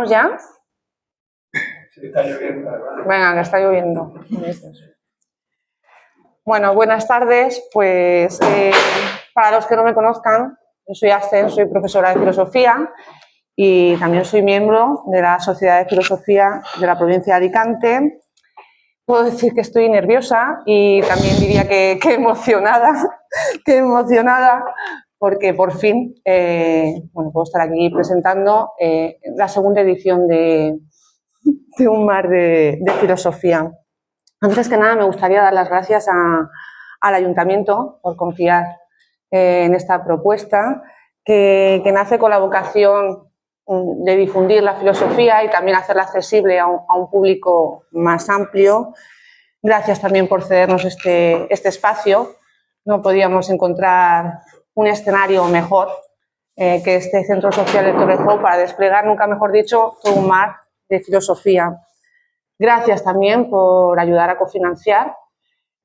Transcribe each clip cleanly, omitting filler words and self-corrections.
¿Vamos ya? Sí, está lloviendo, la verdad. Venga, que está lloviendo. Bueno, buenas tardes. Pues para los que no me conozcan, yo soy Ascen, soy profesora de filosofía y también soy miembro de la Sociedad de Filosofía de la provincia de Alicante. Puedo decir que estoy nerviosa y también diría que emocionada, porque por fin puedo estar aquí presentando la segunda edición de un mar de filosofía. Antes que nada, me gustaría dar las gracias al Ayuntamiento por confiar en esta propuesta, que nace con la vocación de difundir la filosofía y también hacerla accesible a un público más amplio. Gracias también por cedernos este espacio. No podíamos encontrar un escenario mejor que este Centro Social de Torrejón para desplegar, nunca mejor dicho, todo un mar de filosofía. Gracias también por ayudar a cofinanciar,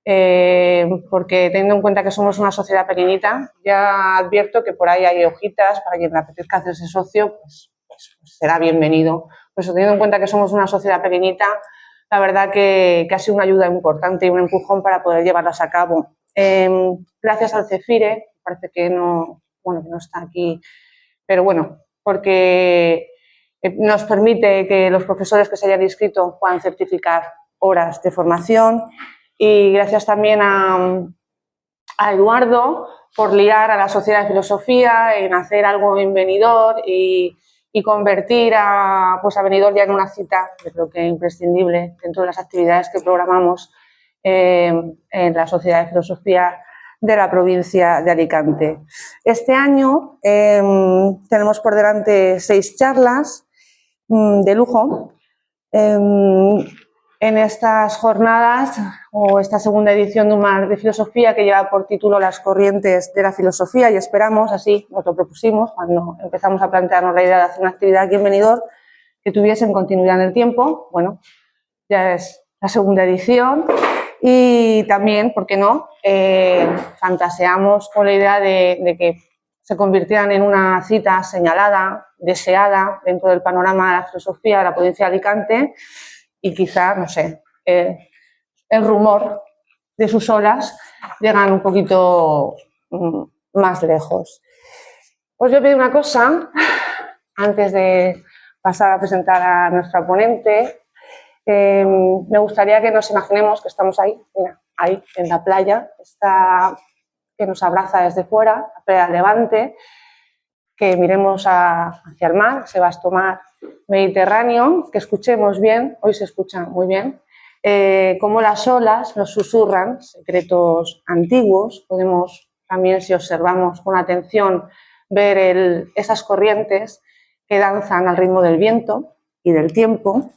porque teniendo en cuenta que somos una sociedad pequeñita, ya advierto que por ahí hay hojitas para quien le apetezca hacerse socio, pues será bienvenido. Por eso, teniendo en cuenta que somos una sociedad pequeñita, la verdad que ha sido una ayuda importante y un empujón para poder llevarlas a cabo. Gracias al CEFIRE, parece que no está aquí, pero bueno, porque nos permite que los profesores que se hayan inscrito puedan certificar horas de formación, y gracias también a Eduardo por liar a la Sociedad de Filosofía en hacer algo en Benidorm y convertir a Benidorm ya en una cita, yo creo que imprescindible dentro de las actividades que programamos en la Sociedad de Filosofía de la provincia de Alicante. Este año tenemos por delante 6 charlas de lujo. En estas jornadas, o esta segunda edición de un mar de filosofía, que lleva por título Las corrientes de la filosofía, y esperamos, así nos lo propusimos cuando empezamos a plantearnos la idea de hacer una actividad aquí en Benidorm, que tuviesen continuidad en el tiempo. Bueno, ya es la segunda edición y también, ¿por qué no?, fantaseamos con la idea de que se convirtieran en una cita señalada, deseada dentro del panorama de la filosofía de la provincia de Alicante, y quizá, no sé, el rumor de sus olas llegan un poquito más lejos. Os voy a pedir una cosa, antes de pasar a presentar a nuestra ponente. Me gustaría que nos imaginemos que estamos ahí, mira, ahí en la playa, que nos abraza desde fuera, la playa Levante, que miremos hacia el mar, ese vasto mar Mediterráneo, que escuchemos bien, hoy se escucha muy bien, cómo las olas nos susurran secretos antiguos. Podemos también, si observamos con atención, ver esas corrientes que danzan al ritmo del viento y del tiempo.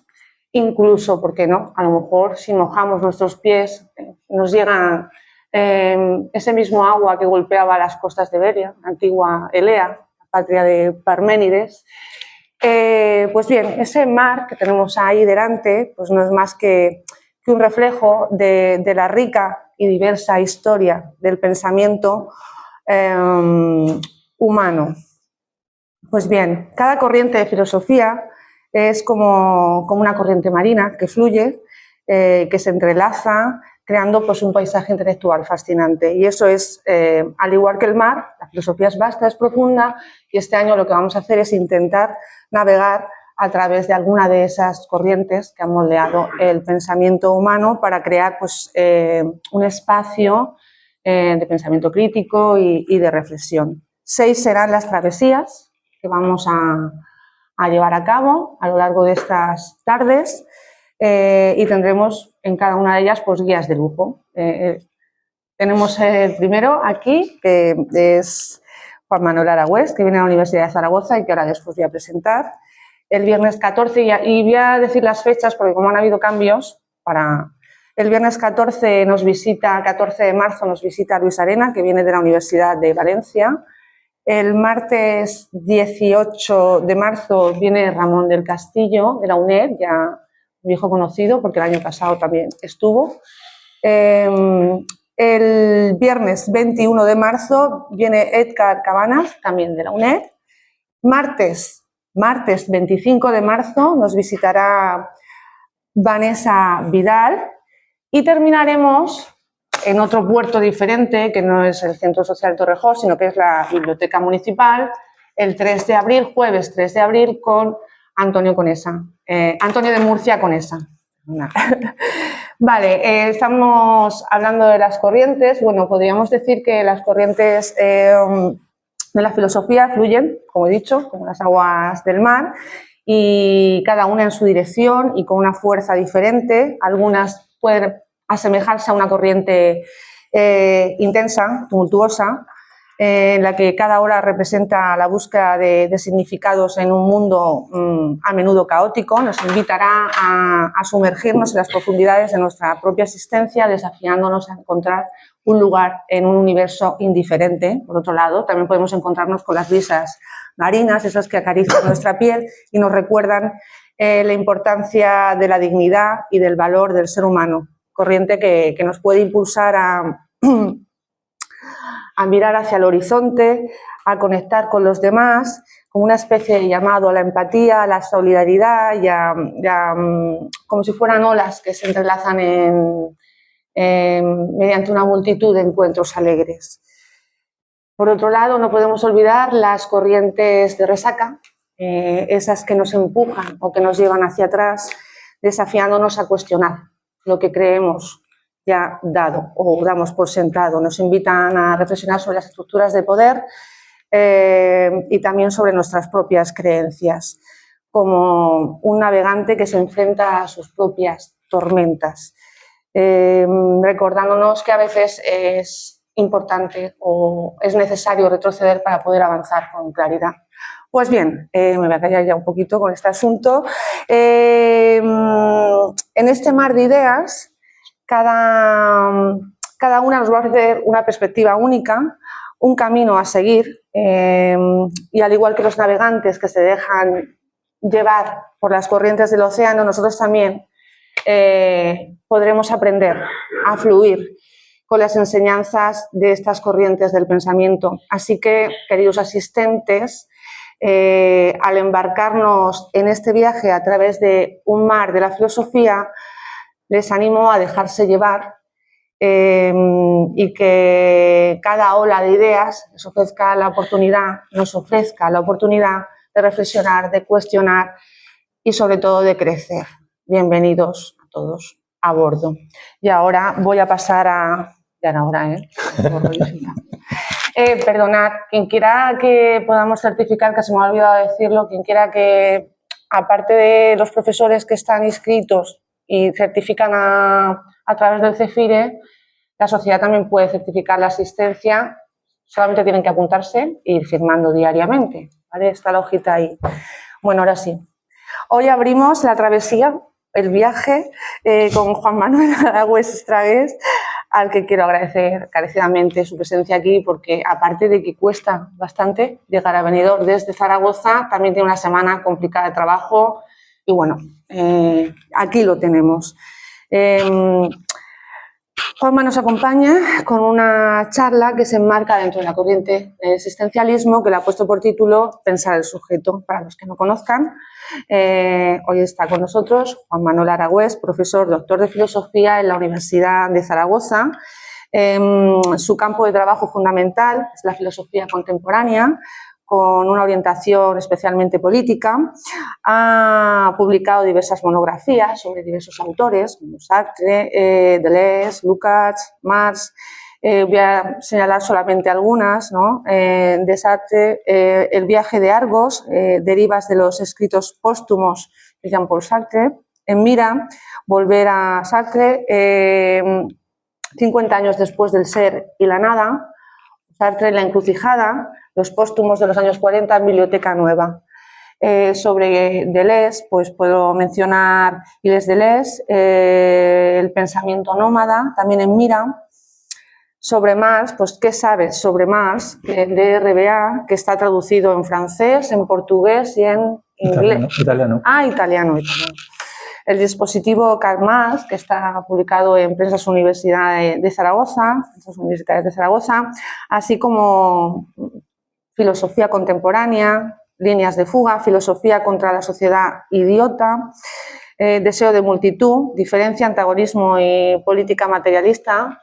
Incluso, ¿por qué no?, a lo mejor si mojamos nuestros pies nos llega ese mismo agua que golpeaba las costas de Beria, la antigua Elea, patria de Parménides. Pues bien, ese mar que tenemos ahí delante, pues no es más que un reflejo de la rica y diversa historia del pensamiento humano. Pues bien, cada corriente de filosofía es como una corriente marina que fluye, que se entrelaza, creando pues un paisaje intelectual fascinante. Y eso es, al igual que el mar, la filosofía es vasta, es profunda, y este año lo que vamos a hacer es intentar navegar a través de alguna de esas corrientes que han moldeado el pensamiento humano para crear pues, un espacio de pensamiento crítico y de reflexión. 6 serán las travesías que vamos a llevar a cabo a lo largo de estas tardes, y tendremos en cada una de ellas pues, guías de lujo. Tenemos el primero aquí, que es Juan Manuel Aragüés, que viene a la Universidad de Zaragoza y que ahora después voy a presentar. El viernes 14, y voy a decir las fechas porque como han habido cambios, el viernes 14 de marzo nos visita Luis Arena, que viene de la Universidad de Valencia. El martes 18 de marzo viene Ramón del Castillo, de la UNED, ya un viejo conocido porque el año pasado también estuvo. El viernes 21 de marzo viene Edgar Cabanas, también de la UNED. Martes martes 25 de marzo nos visitará Vanessa Vidal y terminaremos en otro puerto diferente, que no es el Centro Social Torrejón, sino que es la Biblioteca Municipal, el 3 de abril, jueves 3 de abril, con Antonio Conesa. Antonio de Murcia Conesa. Vale, estamos hablando de las corrientes. Bueno, podríamos decir que las corrientes de la filosofía fluyen, como he dicho, como las aguas del mar, y cada una en su dirección y con una fuerza diferente. Algunas pueden asemejarse a una corriente intensa, tumultuosa, en la que cada hora representa la búsqueda de significados en un mundo a menudo caótico. Nos invitará a sumergirnos en las profundidades de nuestra propia existencia, desafiándonos a encontrar un lugar en un universo indiferente. Por otro lado, también podemos encontrarnos con las brisas marinas, esas que acarician nuestra piel y nos recuerdan la importancia de la dignidad y del valor del ser humano. Corriente que nos puede impulsar a mirar hacia el horizonte, a conectar con los demás, con una especie de llamado a la empatía, a la solidaridad como si fueran olas que se entrelazan mediante una multitud de encuentros alegres. Por otro lado, no podemos olvidar las corrientes de resaca, esas que nos empujan o que nos llevan hacia atrás, desafiándonos a cuestionar lo que creemos ya dado o damos por sentado. Nos invitan a reflexionar sobre las estructuras de poder y también sobre nuestras propias creencias, como un navegante que se enfrenta a sus propias tormentas, recordándonos que a veces es importante o es necesario retroceder para poder avanzar con claridad. Pues bien, me voy a callar ya un poquito con este asunto. En este mar de ideas, cada una nos va a ofrecer una perspectiva única, un camino a seguir, y al igual que los navegantes que se dejan llevar por las corrientes del océano, nosotros también podremos aprender a fluir con las enseñanzas de estas corrientes del pensamiento. Así que, queridos asistentes, al embarcarnos en este viaje a través de un mar de la filosofía, les animo a dejarse llevar y que cada ola de ideas nos ofrezca la oportunidad de reflexionar, de cuestionar y sobre todo de crecer. Bienvenidos a todos a bordo. Y ahora voy a pasar a... Ya no, ahora, perdonad, quien quiera que podamos certificar, que se me ha olvidado decirlo, quien quiera que, aparte de los profesores que están inscritos y certifican a través del CEFIRE, la sociedad también puede certificar la asistencia, solamente tienen que apuntarse e ir firmando diariamente, ¿vale? Está la hojita ahí. Bueno, ahora sí. Hoy abrimos la travesía, el viaje, con Juan Manuel Aragüés Estragués, al que quiero agradecer encarecidamente su presencia aquí, porque aparte de que cuesta bastante llegar a Benidorm desde Zaragoza, también tiene una semana complicada de trabajo y bueno, aquí lo tenemos. Juanma nos acompaña con una charla que se enmarca dentro de la corriente del existencialismo, que le ha puesto por título Pensar el sujeto. Para los que no conozcan, hoy está con nosotros Juan Manuel Aragüés, profesor doctor de filosofía en la Universidad de Zaragoza. Su campo de trabajo fundamental es la filosofía contemporánea, con una orientación especialmente política. Ha publicado diversas monografías sobre diversos autores, como Sartre, Deleuze, Lukács, Marx. Voy a señalar solamente algunas, ¿no? De Sartre, El viaje de Argos, derivas de los escritos póstumos de Jean-Paul Sartre. En Mira, Volver a Sartre, 50 años después del ser y la nada. Sartre en la encrucijada, los póstumos de los años 40 en Biblioteca Nueva. Sobre Deleuze, pues puedo mencionar Gilles Deleuze, El pensamiento nómada, también en Mira. Sobre Marx, pues ¿qué sabes sobre Marx? De RBA, que está traducido en francés, en portugués y en inglés. Italiano. Italiano. El dispositivo Karl Marx, que está publicado en Prensas Universidades de Zaragoza, así como Filosofía contemporánea, líneas de fuga, filosofía contra la sociedad idiota, deseo de multitud, diferencia, antagonismo y política materialista,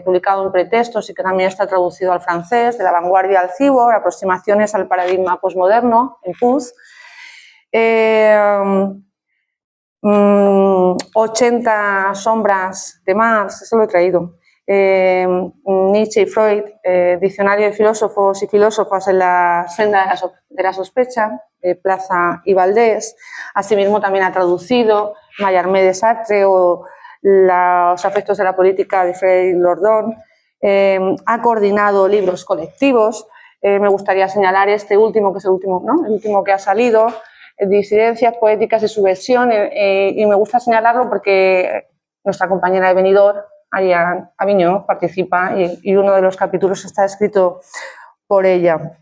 publicado en Pretextos y que también está traducido al francés, de la vanguardia al cibor, aproximaciones al paradigma posmoderno, en Puz. 80 sombras de Marx, eso lo he traído. Nietzsche y Freud, diccionario de filósofos y filósofas en la senda de la sospecha, Plaza y Valdés. Asimismo también ha traducido Mallarmé de Sartre o Los afectos de la política de Frédéric Lordon. Ha coordinado libros colectivos. Me gustaría señalar este último, que es el último, ¿no? El último que ha salido, Disidencias poéticas y subversión, y me gusta señalarlo porque nuestra compañera de Benidorm, Ariane Aviñó, participa y uno de los capítulos está escrito por ella.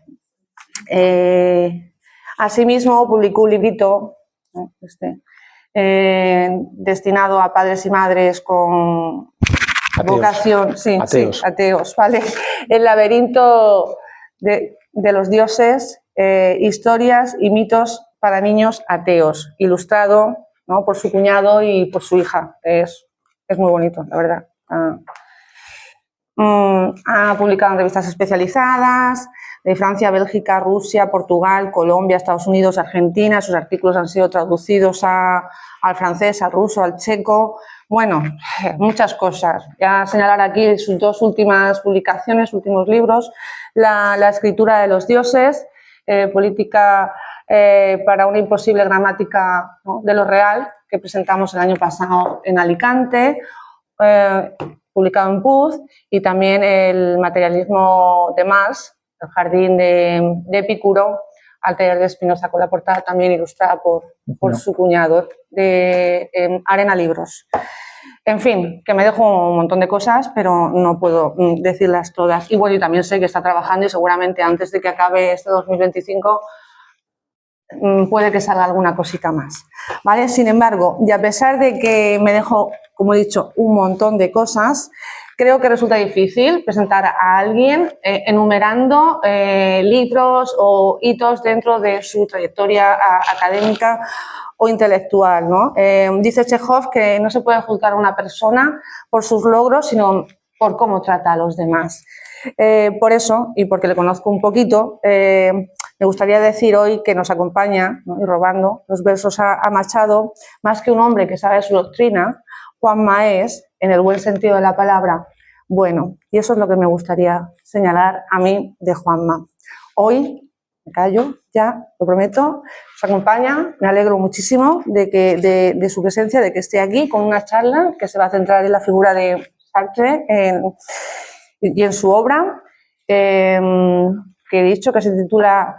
Asimismo, publicó un librito destinado a padres y madres con vocación, sí, ateos. Sí, ateos, ¿vale? El laberinto de los dioses, historias y mitos para niños ateos, ilustrado, ¿no?, por su cuñado y por su hija. Es muy bonito, la verdad. Ha publicado en revistas especializadas de Francia, Bélgica, Rusia, Portugal, Colombia, Estados Unidos, Argentina. Sus artículos han sido traducidos al francés, al ruso, al checo. Bueno, muchas cosas. Ya señalar aquí sus dos últimas publicaciones, últimos libros: La escritura de los dioses, política para una imposible gramática, ¿no?, de lo real, que presentamos el año pasado en Alicante, publicado en Puz, y también El materialismo de Marx, el jardín de Epicuro, al taller de Spinoza, con la portada también ilustrada por su cuñado, de Arena Libros. En fin, que me dejo un montón de cosas, pero no puedo decirlas todas. Y bueno, y también sé que está trabajando y seguramente antes de que acabe este 2025 puede que salga alguna cosita más, ¿vale? Sin embargo, y a pesar de que me dejo, como he dicho, un montón de cosas, creo que resulta difícil presentar a alguien enumerando libros o hitos dentro de su trayectoria académica o intelectual, ¿no? Dice Chekhov que no se puede juzgar a una persona por sus logros, sino por cómo trata a los demás. Por eso, y porque le conozco un poquito, me gustaría decir hoy que nos acompaña, ¿no?, y robando los versos a Machado, más que un hombre que sabe su doctrina, Juanma es, en el buen sentido de la palabra, bueno. Y eso es lo que me gustaría señalar a mí de Juanma. Hoy, me callo ya, lo prometo, nos acompaña, me alegro muchísimo de su presencia, de que esté aquí con una charla que se va a centrar en la figura de Sartre y en su obra, que he dicho que se titula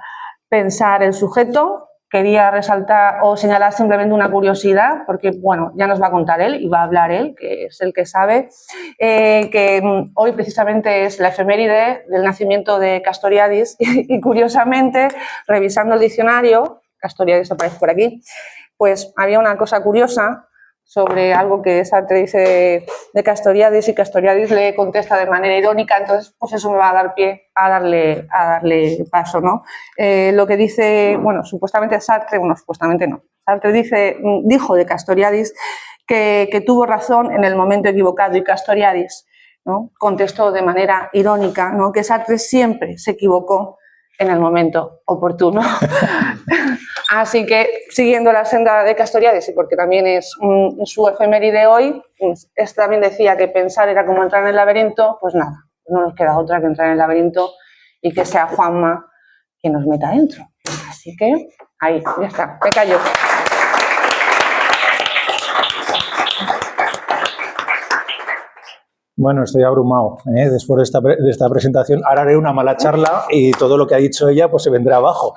Pensar el sujeto. Quería resaltar o señalar simplemente una curiosidad, porque bueno, ya nos va a contar él y va a hablar él, que es el que sabe, que hoy precisamente es la efeméride del nacimiento de Castoriadis y curiosamente, revisando el diccionario, Castoriadis aparece por aquí, pues había una cosa curiosa sobre algo que Sartre dice de Castoriadis y Castoriadis le contesta de manera irónica, entonces pues eso me va a dar pie a darle paso, ¿no? Lo que dice, bueno, supuestamente Sartre, bueno, supuestamente no, Sartre dijo de Castoriadis que tuvo razón en el momento equivocado y Castoriadis, ¿no?, contestó de manera irónica, ¿no?, que Sartre siempre se equivocó en el momento oportuno. Así que, siguiendo la senda de Castoriadis, y porque también es su efeméride hoy, pues, también decía que pensar era como entrar en el laberinto, pues nada, no nos queda otra que entrar en el laberinto y que sea Juanma quien nos meta dentro. Así que, ahí, ya está, me callo. Bueno, estoy abrumado, después de esta presentación. Ahora haré una mala charla y todo lo que ha dicho ella pues se vendrá abajo,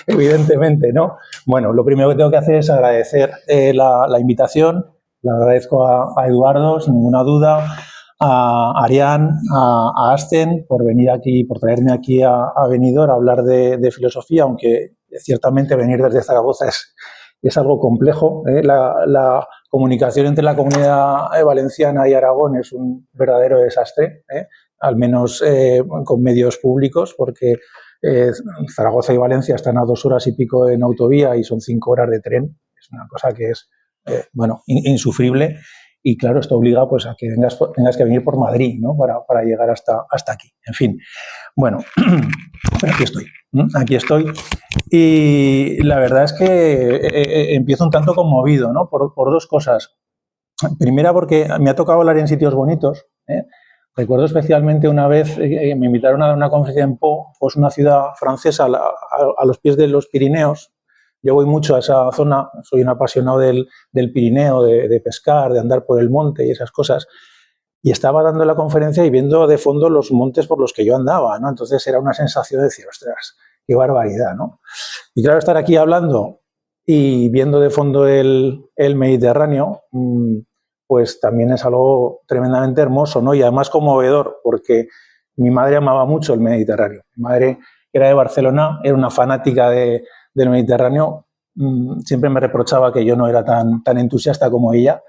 evidentemente, ¿no? Bueno, lo primero que tengo que hacer es agradecer la invitación. Le agradezco a Eduardo, sin ninguna duda, a Ariane, a Asten por venir aquí, por traerme aquí a Benidorm a hablar de filosofía, aunque ciertamente venir desde Zaragoza es algo complejo. La comunicación entre la comunidad valenciana y Aragón es un verdadero desastre, al menos con medios públicos, porque Zaragoza y Valencia están a 2 horas y pico en autovía y son 5 horas de tren. Es una cosa que es, bueno, insufrible. Y claro, esto obliga pues, a que tengas que venir por Madrid, ¿no? para llegar hasta aquí. En fin, bueno, pero aquí estoy. Aquí estoy. Y la verdad es que empiezo un tanto conmovido, ¿no? por 2 cosas. Primera, porque me ha tocado hablar en sitios bonitos. Recuerdo especialmente una vez me invitaron a dar una conferencia en Pau, pues una ciudad francesa a los pies de los Pirineos. Yo voy mucho a esa zona, soy un apasionado del Pirineo, de pescar, de andar por el monte y esas cosas. Y estaba dando la conferencia y viendo de fondo los montes por los que yo andaba, ¿no? Entonces era una sensación de decir, ostras, qué barbaridad, ¿no? Y claro, estar aquí hablando y viendo de fondo el Mediterráneo, pues también es algo tremendamente hermoso, ¿no? Y además conmovedor, porque mi madre amaba mucho el Mediterráneo. Mi madre, que era de Barcelona, era una fanática del Mediterráneo. Siempre me reprochaba que yo no era tan entusiasta como ella,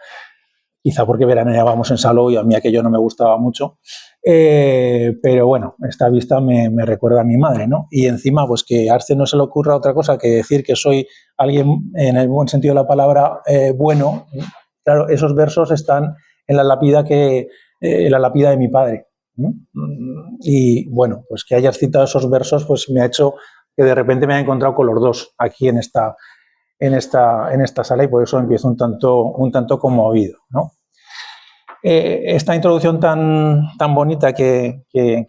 quizá porque veraneábamos en Salou y a mí aquello no me gustaba mucho. Pero bueno, esta vista me recuerda a mi madre, ¿no? Y encima, pues que a Arce no se le ocurra otra cosa que decir que soy alguien, en el buen sentido de la palabra, bueno. Claro, esos versos están en la lápida de mi padre. Y bueno, pues que hayas citado esos versos, pues me ha hecho que de repente me haya encontrado con los 2 aquí en esta sala y por eso empiezo un tanto conmovido, ¿no? Esta introducción tan bonita que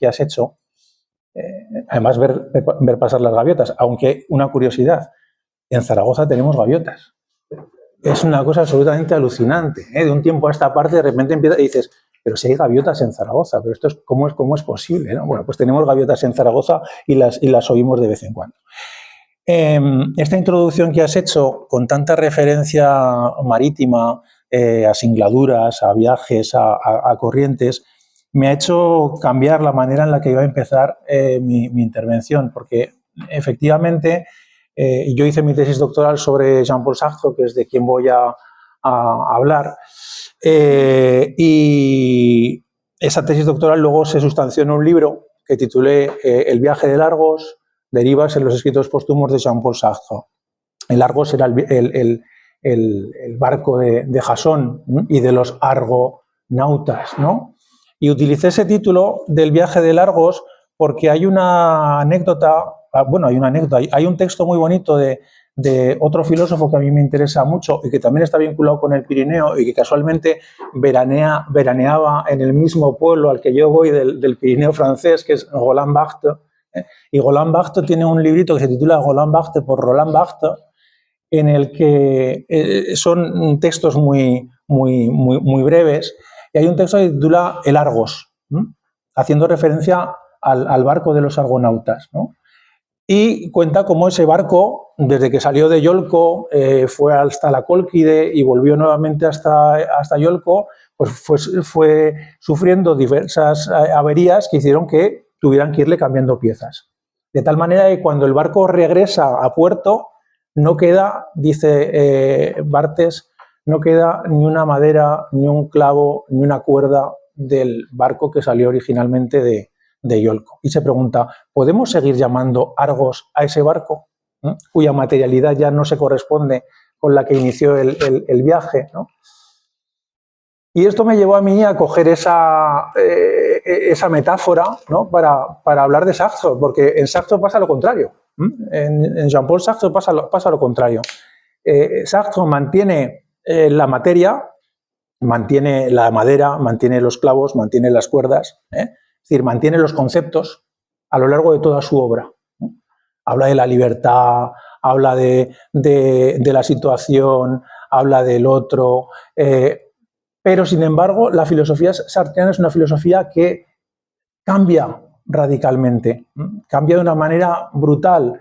has hecho, además ver pasar las gaviotas, aunque una curiosidad, en Zaragoza tenemos gaviotas. Es una cosa absolutamente alucinante, ¿eh? De un tiempo a esta parte de repente empieza y dices, pero si hay gaviotas en Zaragoza, pero esto es ¿cómo es posible, ¿no? Bueno, pues tenemos gaviotas en Zaragoza y las oímos de vez en cuando. Esta introducción que has hecho con tanta referencia marítima, a singladuras, a viajes, a corrientes, me ha hecho cambiar la manera en la que iba a empezar mi intervención, porque efectivamente yo hice mi tesis doctoral sobre Jean-Paul Sartre, que es de quien voy a hablar, y esa tesis doctoral luego se sustanció en un libro que titulé El viaje de Argos, derivas en los escritos póstumos de Jean-Paul Sartre. El Argos era el barco de Jasón y de los argonautas, ¿no? Y utilicé ese título del viaje de Argos porque hay una anécdota, hay un texto muy bonito de otro filósofo que a mí me interesa mucho y que también está vinculado con el Pirineo y que casualmente veraneaba en el mismo pueblo al que yo voy del Pirineo francés, que es Roland Barthes. Y Roland Barthes tiene un librito que se titula Roland Barthes por Roland Barthes, en el que son textos muy breves, y hay un texto que se titula El Argos, haciendo referencia al barco de los argonautas, ¿no? Y cuenta cómo ese barco, desde que salió de Yolco, fue hasta la Cólquide y volvió nuevamente hasta Yolco, pues fue sufriendo diversas averías que hicieron que tuvieran que irle cambiando piezas. De tal manera que cuando el barco regresa a puerto, no queda, dice Barthes, no queda ni una madera, ni un clavo, ni una cuerda del barco que salió originalmente de Yolco. Y se pregunta, ¿podemos seguir llamando Argos a ese barco, cuya materialidad ya no se corresponde con la que inició el viaje, ¿no? Y esto me llevó a mí a coger esa metáfora, ¿no? para hablar de Sartre, porque en Sartre pasa lo contrario. En Jean-Paul Sartre pasa lo contrario. Sartre mantiene la materia, mantiene la madera, mantiene los clavos, mantiene las cuerdas, es decir, mantiene los conceptos a lo largo de toda su obra. Habla de la libertad, habla de la situación, habla del otro, pero sin embargo la filosofía sartreana es una filosofía que cambia radicalmente, cambia de una manera brutal,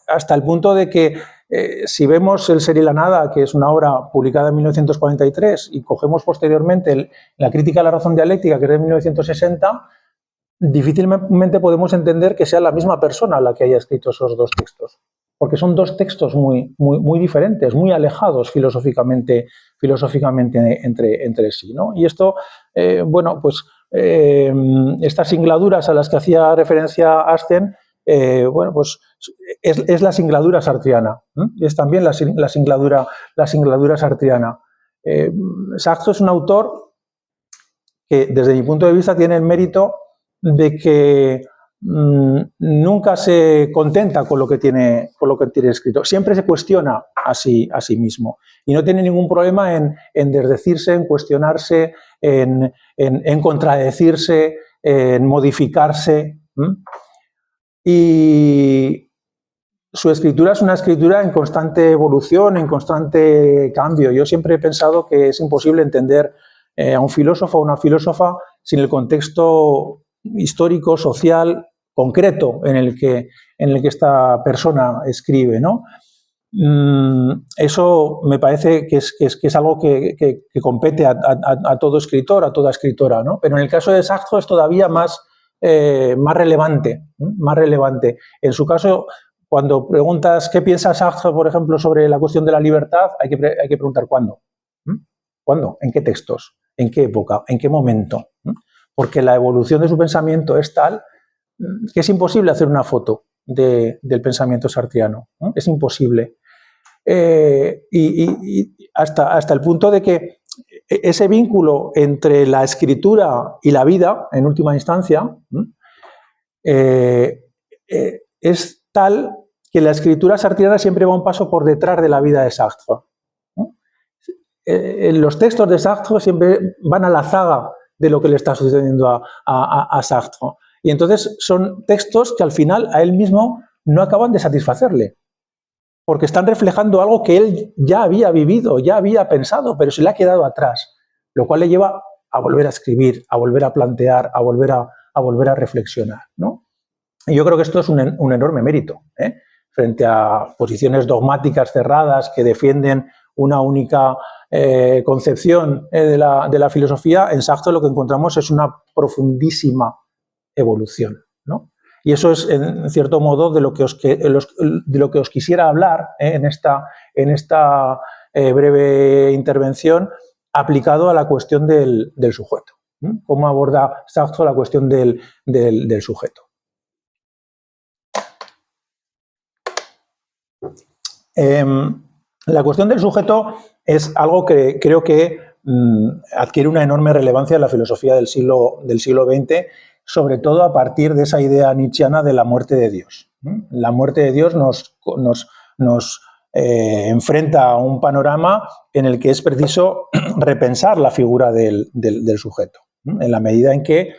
hasta el punto de que si vemos El ser y la nada, que es una obra publicada en 1943, y cogemos posteriormente la crítica a la razón dialéctica, que es de 1960, difícilmente podemos entender que sea la misma persona la que haya escrito esos 2 textos, porque son 2 textos muy diferentes, muy alejados filosóficamente entre sí, ¿no? Y esto, estas singladuras a las que hacía referencia Asten, bueno, pues es la singladura sartriana, es también la singladura sartriana. Sartre es un autor que, desde mi punto de vista, tiene el mérito de que nunca se contenta con lo que tiene escrito, siempre se cuestiona a sí mismo y no tiene ningún problema en desdecirse, en cuestionarse, en contradecirse, en modificarse. Y su escritura es una escritura en constante evolución, en constante cambio. Yo siempre he pensado que es imposible entender a un filósofo o una filósofa sin el contexto histórico, social, concreto en el que esta persona escribe, ¿no? Eso me parece que es algo que compete a todo escritor, a toda escritora, ¿no? Pero en el caso de Sartre es todavía más relevante, más relevante. En su caso, cuando preguntas qué piensa Sartre, por ejemplo, sobre la cuestión de la libertad, hay que preguntar cuándo. ¿Cuándo? ¿En qué textos? ¿En qué época? ¿En qué momento? Porque la evolución de su pensamiento es tal que es imposible hacer una foto del pensamiento sartriano. Es imposible. Y hasta el punto de que ese vínculo entre la escritura y la vida, en última instancia, es tal que la escritura sartriana siempre va un paso por detrás de la vida de Sartre. Los textos de Sartre siempre van a la zaga de lo que le está sucediendo a Sartre. Y entonces son textos que al final a él mismo no acaban de satisfacerle, porque están reflejando algo que él ya había vivido, ya había pensado, pero se le ha quedado atrás, lo cual le lleva a volver a escribir, a volver a plantear, a volver a reflexionar, ¿no? Y yo creo que esto es un enorme mérito, frente a posiciones dogmáticas cerradas que defienden una única concepción de la filosofía. En Sartre lo que encontramos es una profundísima evolución, ¿no? Y eso es, en cierto modo, de lo que os quisiera hablar en esta breve intervención, aplicado a la cuestión del sujeto. ¿Cómo aborda Sartre la cuestión del sujeto? La cuestión del sujeto es algo que creo que adquiere una enorme relevancia en la filosofía del siglo XX, sobre todo a partir de esa idea nietzscheana de la muerte de Dios. La muerte de Dios nos enfrenta a un panorama en el que es preciso repensar la figura del sujeto, en la medida en que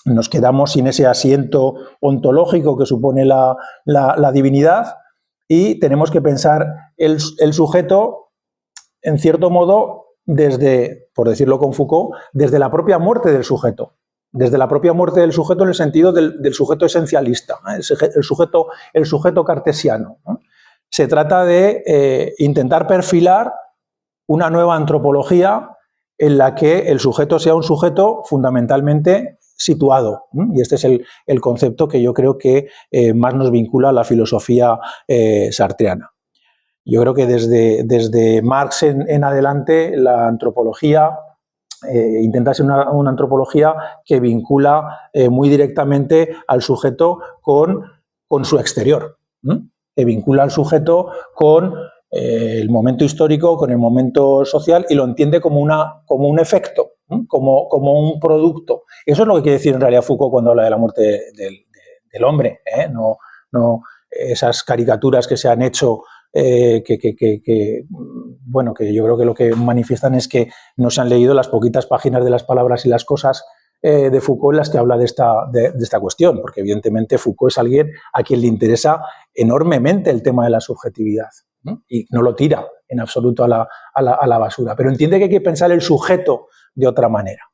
nos quedamos sin ese asiento ontológico que supone la divinidad, y tenemos que pensar el sujeto, en cierto modo, desde, por decirlo con Foucault, desde la propia muerte del sujeto. Desde la propia muerte del sujeto en el sentido del sujeto esencialista, el sujeto cartesiano, ¿no? Se trata de intentar perfilar una nueva antropología en la que el sujeto sea un sujeto fundamentalmente situado, y este es el concepto que yo creo que más nos vincula a la filosofía sartriana. Yo creo que desde Marx en adelante la antropología intenta ser una antropología que vincula muy directamente al sujeto con su exterior, que vincula al sujeto con el momento histórico, con el momento social, y lo entiende como un efecto, como un producto. Eso es lo que quiere decir en realidad Foucault cuando habla de la muerte del hombre, no esas caricaturas que se han hecho bueno, que yo creo que lo que manifiestan es que no se han leído las poquitas páginas de Las palabras y las cosas de Foucault en las que habla de esta cuestión, porque evidentemente Foucault es alguien a quien le interesa enormemente el tema de la subjetividad, ¿no? Y no lo tira en absoluto a la basura, pero entiende que hay que pensar el sujeto de otra manera.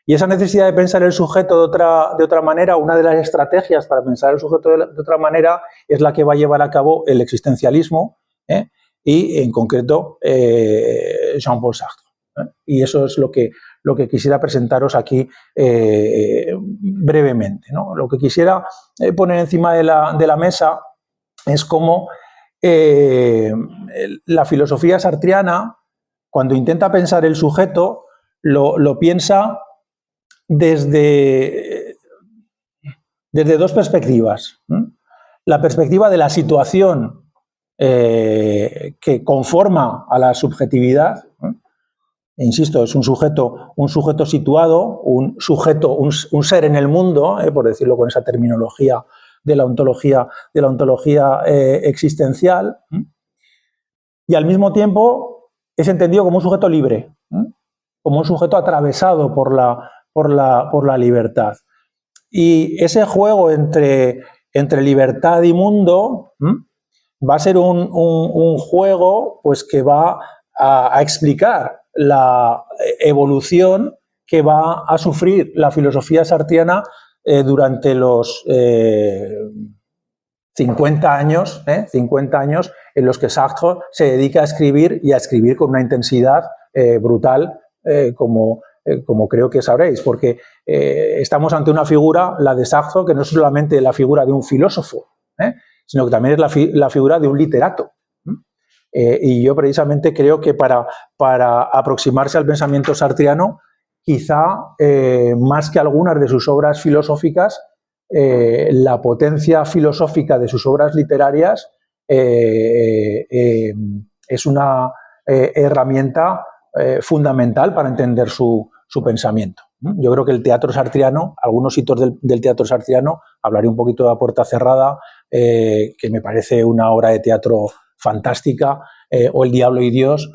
Y esa necesidad de pensar el sujeto de otra manera, una de las estrategias para pensar el sujeto de otra manera es la que va a llevar a cabo el existencialismo, y en concreto Jean-Paul Sartre. Y eso es lo que quisiera presentaros aquí brevemente, ¿no? Lo que quisiera poner encima de la mesa es cómo la filosofía sartriana, cuando intenta pensar el sujeto, lo piensa desde dos perspectivas. la perspectiva de la situación que conforma a la subjetividad. Insisto, es un sujeto situado, un ser en el mundo, por decirlo con esa terminología de la ontología existencial, y al mismo tiempo es entendido como un sujeto libre, como un sujeto atravesado por la libertad. Y ese juego entre libertad y mundo va a ser un juego pues, que va a explicar la evolución que va a sufrir la filosofía sartreana durante los 50 años en los que Sartre se dedica a escribir y a escribir con una intensidad brutal, como creo que sabréis, porque estamos ante una figura, la de Sartre, que no es solamente la figura de un filósofo, sino que también es la figura de un literato. Y yo precisamente creo que para aproximarse al pensamiento sartreano, quizá más que algunas de sus obras filosóficas, la potencia filosófica de sus obras literarias es una herramienta fundamental para entender su pensamiento. Yo creo que el teatro sartreano, algunos hitos del teatro sartreano, hablaré un poquito de La puerta cerrada, que me parece una obra de teatro fantástica, o El diablo y Dios,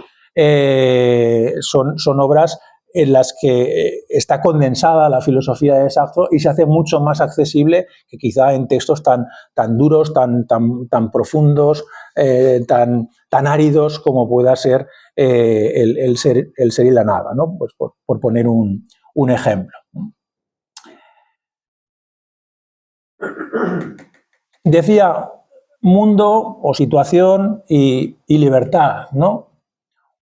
son obras en las que está condensada la filosofía de Sartre y se hace mucho más accesible que quizá en textos tan duros, tan profundos, tan áridos como pueda ser el ser y la nada, ¿no? Pues por poner un ejemplo. Decía mundo o situación y libertad, ¿no?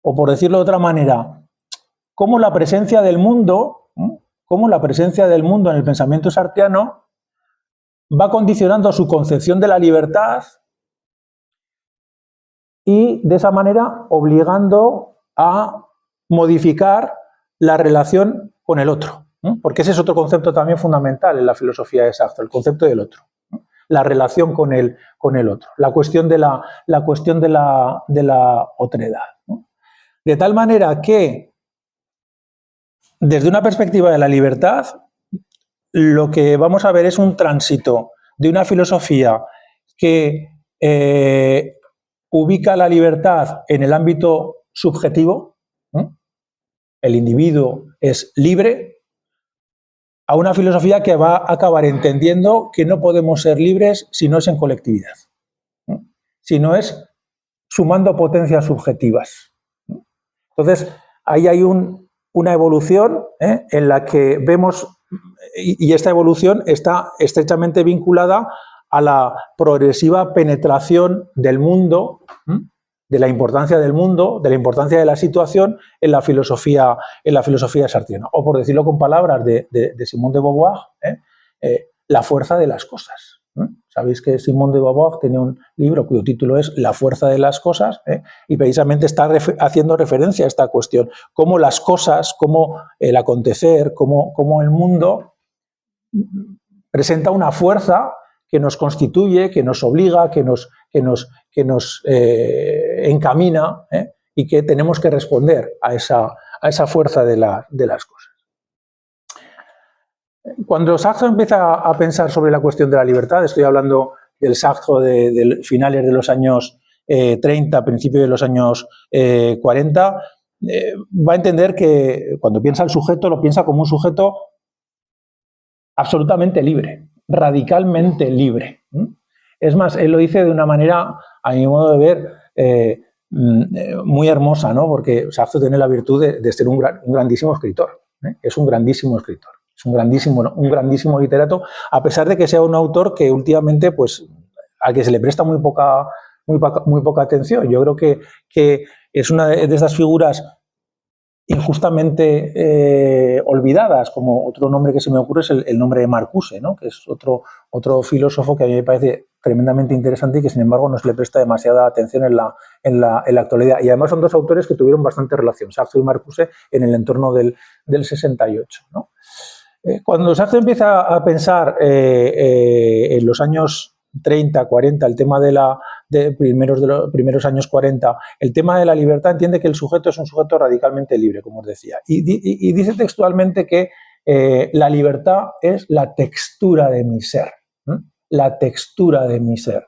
O por decirlo de otra manera, cómo la presencia del mundo en el pensamiento sartreano va condicionando su concepción de la libertad y de esa manera obligando a modificar la relación con el otro, ¿no? Porque ese es otro concepto también fundamental en la filosofía de Sartre, el concepto del otro, ¿no? La relación con el otro, la cuestión de la otredad, ¿no? De tal manera que, desde una perspectiva de la libertad, lo que vamos a ver es un tránsito de una filosofía que ubica la libertad en el ámbito subjetivo, el individuo es libre, a una filosofía que va a acabar entendiendo que no podemos ser libres si no es en colectividad, si no es sumando potencias subjetivas. Entonces, ahí hay una evolución en la que vemos, y esta evolución está estrechamente vinculada a la progresiva penetración del mundo, de la importancia del mundo, de la importancia de la situación en la filosofía sartreana. O, por decirlo con palabras de Simone de Beauvoir, la fuerza de las cosas. Sabéis que Simone de Beauvoir tiene un libro cuyo título es La fuerza de las cosas, y precisamente está haciendo referencia a esta cuestión, cómo las cosas, cómo el acontecer, cómo el mundo presenta una fuerza que nos constituye, que nos obliga, que nos encamina, y que tenemos que responder a esa fuerza de las cosas. Cuando Sartre empieza a pensar sobre la cuestión de la libertad, estoy hablando del Sartre de finales de los años 30, principios de los años 40, va a entender que cuando piensa el sujeto, lo piensa como un sujeto absolutamente libre, radicalmente libre. Es más, él lo dice de una manera, a mi modo de ver, muy hermosa, ¿no? Porque Sartre tiene la virtud de ser un grandísimo escritor, es un grandísimo escritor. Es un grandísimo literato, a pesar de que sea un autor que últimamente, pues, al que se le presta muy poca atención. Yo creo que es una de estas figuras injustamente olvidadas, como otro nombre que se me ocurre es el nombre de Marcuse, ¿no? Que es otro filósofo que a mí me parece tremendamente interesante y que, sin embargo, no se le presta demasiada atención en la actualidad. Y además son dos autores que tuvieron bastante relación, Sartre y Marcuse, en el entorno del 68, ¿no? Cuando Sartre empieza a pensar en los años 30, 40, el tema de los primeros años 40, el tema de la libertad, entiende que el sujeto es un sujeto radicalmente libre, como os decía. Y dice textualmente que la libertad es la textura de mi ser. La textura de mi ser.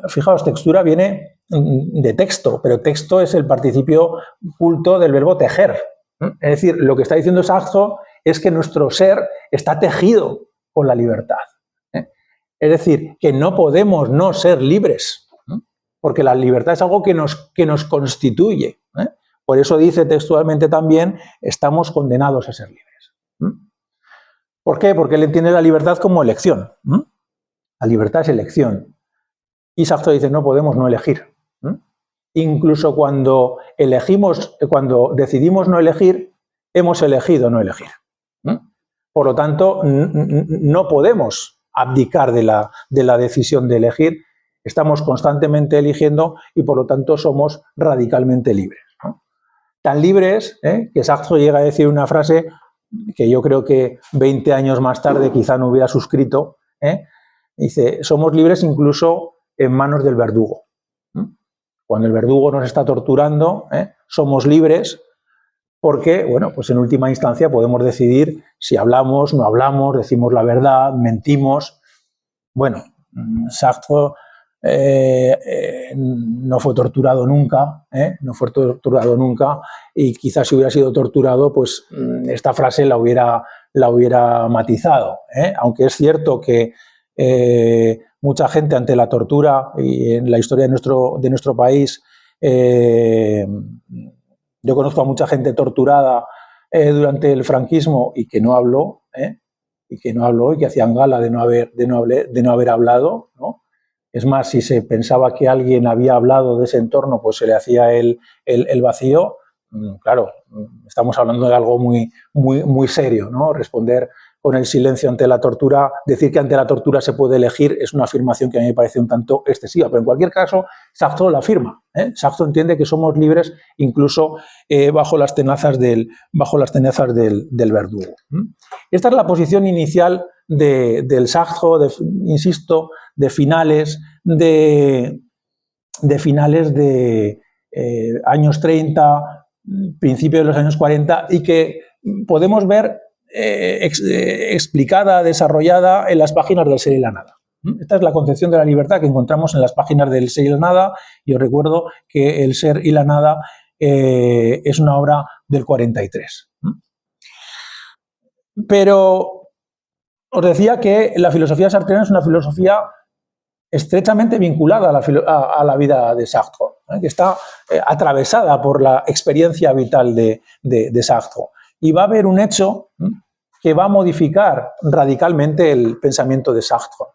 Fijaos, textura viene de texto, pero texto es el participio culto del verbo tejer. Es decir, lo que está diciendo Saxo es que nuestro ser está tejido con la libertad. Es decir, que no podemos no ser libres, porque la libertad es algo que nos constituye. Por eso dice textualmente también, estamos condenados a ser libres. ¿Por qué? Porque él entiende la libertad como elección. La libertad es elección. Y Saxo dice, no podemos no elegir. Incluso cuando decidimos no elegir, hemos elegido no elegir. Por lo tanto, no podemos abdicar de la decisión de elegir, estamos constantemente eligiendo y por lo tanto somos radicalmente libres. Tan libres que Saxo llega a decir una frase que yo creo que 20 años más tarde quizá no hubiera suscrito, dice, somos libres incluso en manos del verdugo. Cuando el verdugo nos está torturando, somos libres porque, bueno, pues en última instancia podemos decidir si hablamos, no hablamos, decimos la verdad, mentimos. Bueno, Sartre no fue torturado nunca, y quizás si hubiera sido torturado, pues esta frase la hubiera matizado, aunque es cierto que mucha gente ante la tortura, y en la historia de nuestro país, yo conozco a mucha gente torturada durante el franquismo y que no habló, y que hacían gala de no haber hablado, ¿no? Es más, si se pensaba que alguien había hablado de ese entorno, pues se le hacía el vacío. Claro, estamos hablando de algo muy serio, ¿no? Responder con el silencio ante la tortura, decir que ante la tortura se puede elegir, es una afirmación que a mí me parece un tanto excesiva, pero en cualquier caso, Saxo la afirma. Saxo entiende que somos libres incluso bajo las tenazas del verdugo. Esta es la posición inicial del Saxo, insisto, de finales de años 30, principios de los años 40, y que podemos ver explicada, desarrollada en las páginas del Ser y la Nada. Esta es la concepción de la libertad que encontramos en las páginas del Ser y la Nada, y os recuerdo que El Ser y la Nada es una obra del 43. Pero os decía que la filosofía sartreana es una filosofía estrechamente vinculada a la vida de Sartre, que está atravesada por la experiencia vital de Sartre. Y va a haber un hecho que va a modificar radicalmente el pensamiento de Sartre.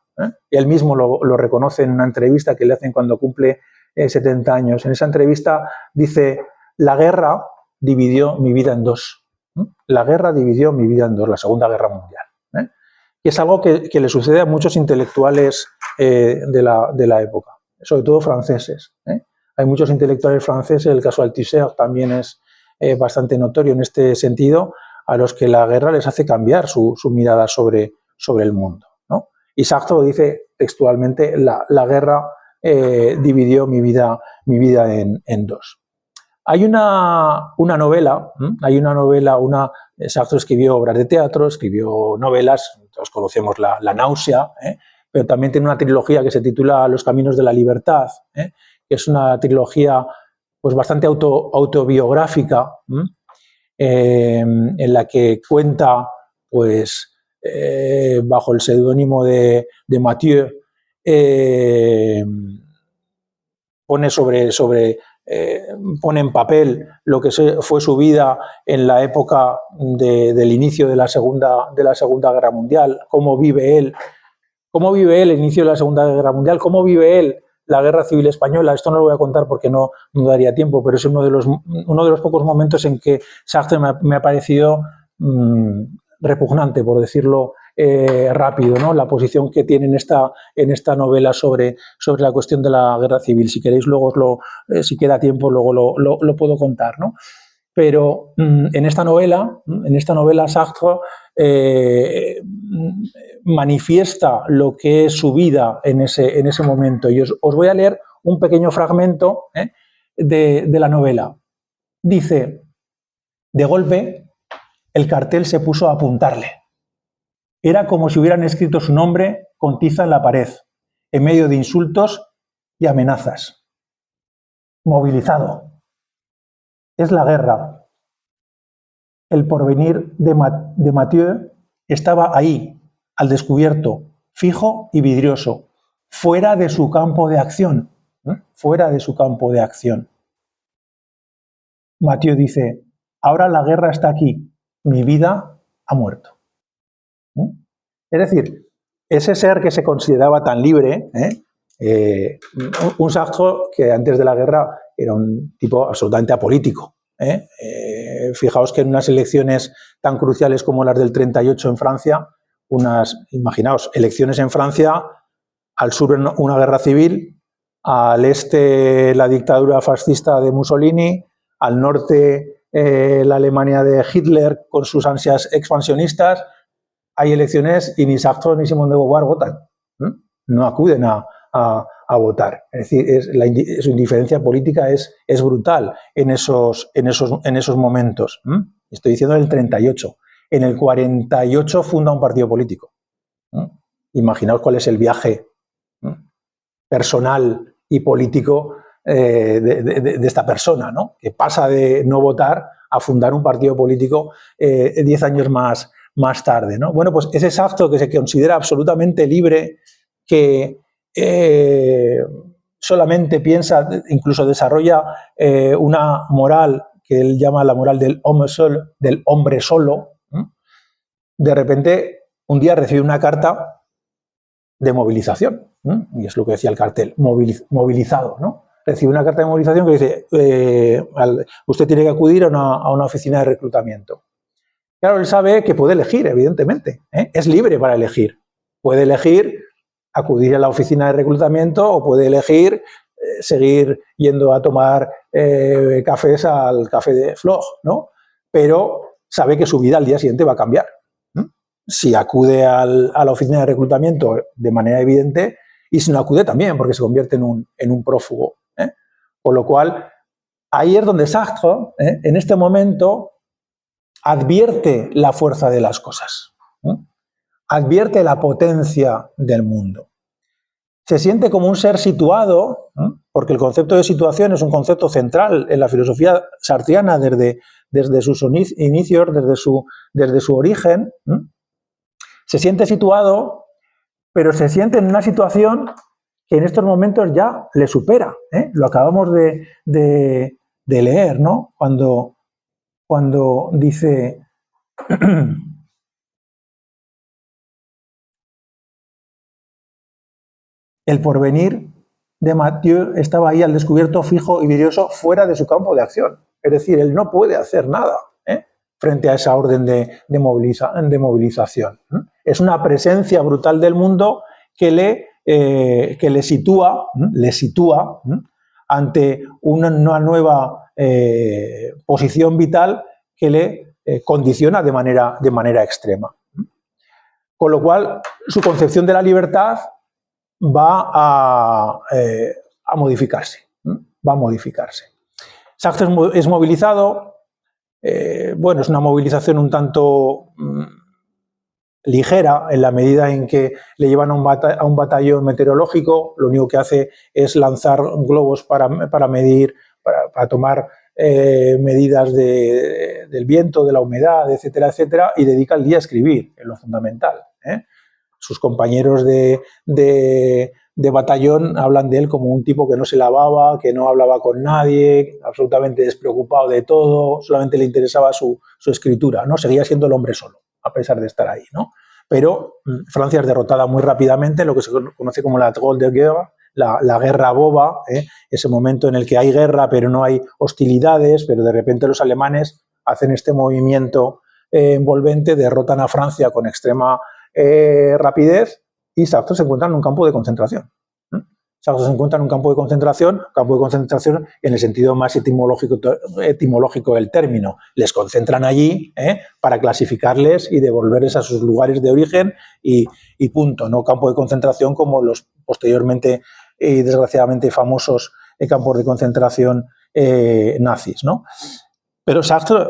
Él mismo lo reconoce en una entrevista que le hacen cuando cumple 70 años. En esa entrevista dice, la guerra dividió mi vida en dos. La guerra dividió mi vida en dos, la Segunda Guerra Mundial. Y es algo que le sucede a muchos intelectuales de la época, sobre todo franceses. Hay muchos intelectuales franceses, el caso Althusser también es bastante notorio en este sentido, a los que la guerra les hace cambiar su mirada sobre el mundo, ¿no? Y Sartre dice textualmente, la guerra dividió mi vida en dos. Hay una novela, Sartre escribió obras de teatro, escribió novelas, todos conocemos La náusea, pero también tiene una trilogía que se titula Los caminos de la libertad, que es una trilogía pues bastante autobiográfica, en la que cuenta, pues, bajo el seudónimo de Mathieu, pone en papel lo que fue su vida en la época del inicio de la Segunda Guerra Mundial, cómo vive él el inicio de la Segunda Guerra Mundial, cómo vive él la Guerra Civil Española. Esto no lo voy a contar porque no daría tiempo, pero es uno de los pocos momentos en que Sartre me ha parecido repugnante, por decirlo rápido, ¿no? La posición que tiene en esta novela sobre la cuestión de la guerra civil. Si queréis, luego si queda tiempo, luego lo puedo contar, ¿no? pero en esta novela Sartre manifiesta lo que es su vida en ese momento. Y os voy a leer un pequeño fragmento de la novela. Dice: de golpe, el cartel se puso a apuntarle. Era como si hubieran escrito su nombre con tiza en la pared, en medio de insultos y amenazas. Movilizado. Es la guerra. El porvenir de Mathieu estaba ahí, al descubierto, fijo y vidrioso, fuera de su campo de acción. Fuera de su campo de acción. Mathieu dice: ahora la guerra está aquí, mi vida ha muerto. Es decir, ese ser que se consideraba tan libre, un Sartre que antes de la guerra era un tipo absolutamente apolítico. Fijaos que en unas elecciones tan cruciales como las del 38 en Francia, imaginaos, elecciones en Francia, al sur una guerra civil, al este la dictadura fascista de Mussolini, al norte la Alemania de Hitler con sus ansias expansionistas. Hay elecciones y ni Sartre ni Simone de Beauvoir votan, no acuden a votar. Es decir, su indiferencia política es brutal en esos momentos. Estoy diciendo en el 38. En el 48 funda un partido político. Imaginaos cuál es el viaje personal y político de esta persona, ¿no? Que pasa de no votar a fundar un partido político 10 años más tarde, ¿no? Bueno, pues ese Sartre que se considera absolutamente libre, que solamente piensa, incluso desarrolla una moral que él llama la moral del hombre solo, de repente un día recibe una carta de movilización, y es lo que decía el cartel, movilizado, ¿no? Recibe una carta de movilización que dice: usted tiene que acudir a una oficina de reclutamiento. Claro, él sabe que puede elegir, evidentemente, es libre para elegir. Puede elegir acudir a la oficina de reclutamiento o puede elegir seguir yendo a tomar cafés al café de Flog, ¿no? Pero sabe que su vida al día siguiente va a cambiar. Si acude a la oficina de reclutamiento de manera evidente, y si no acude también, porque se convierte en un prófugo. Con lo cual, ahí es donde Sartre, en este momento, advierte la fuerza de las cosas, advierte la potencia del mundo. Se siente como un ser situado, porque el concepto de situación es un concepto central en la filosofía sartriana desde sus inicios, desde su origen. Se siente situado, pero se siente en una situación que en estos momentos ya le supera. Lo acabamos de leer, ¿no? Cuando dice: el porvenir de Mathieu estaba ahí al descubierto, fijo y vidrioso, fuera de su campo de acción. Es decir, él no puede hacer nada frente a esa orden de movilización. Es una presencia brutal del mundo que le sitúa ante una nueva posición vital que le condiciona de manera extrema. Con lo cual, su concepción de la libertad va a modificarse. Sartre es movilizado. Bueno, es una movilización un tanto ligera en la medida en que le llevan a un batallón meteorológico. Lo único que hace es lanzar globos para medir, para tomar medidas del viento, de la humedad, etcétera, etcétera, y dedica el día a escribir, en lo fundamental. Sus compañeros de batallón hablan de él como un tipo que no se lavaba, que no hablaba con nadie, absolutamente despreocupado de todo, solamente le interesaba su escritura, ¿no? Seguía siendo el hombre solo, a pesar de estar ahí, ¿no? Pero Francia es derrotada muy rápidamente, lo que se conoce como la drôle de guerre, la guerra boba, ese momento en el que hay guerra pero no hay hostilidades, pero de repente los alemanes hacen este movimiento envolvente, derrotan a Francia con extrema rapidez, y Sartre se encuentra en un campo de concentración. Sartre se encuentra en un campo de concentración en el sentido más etimológico del término. Les concentran allí para clasificarles y devolverles a sus lugares de origen y punto. No campo de concentración como los posteriormente y desgraciadamente famosos campos de concentración nazis, ¿no? Pero Sartre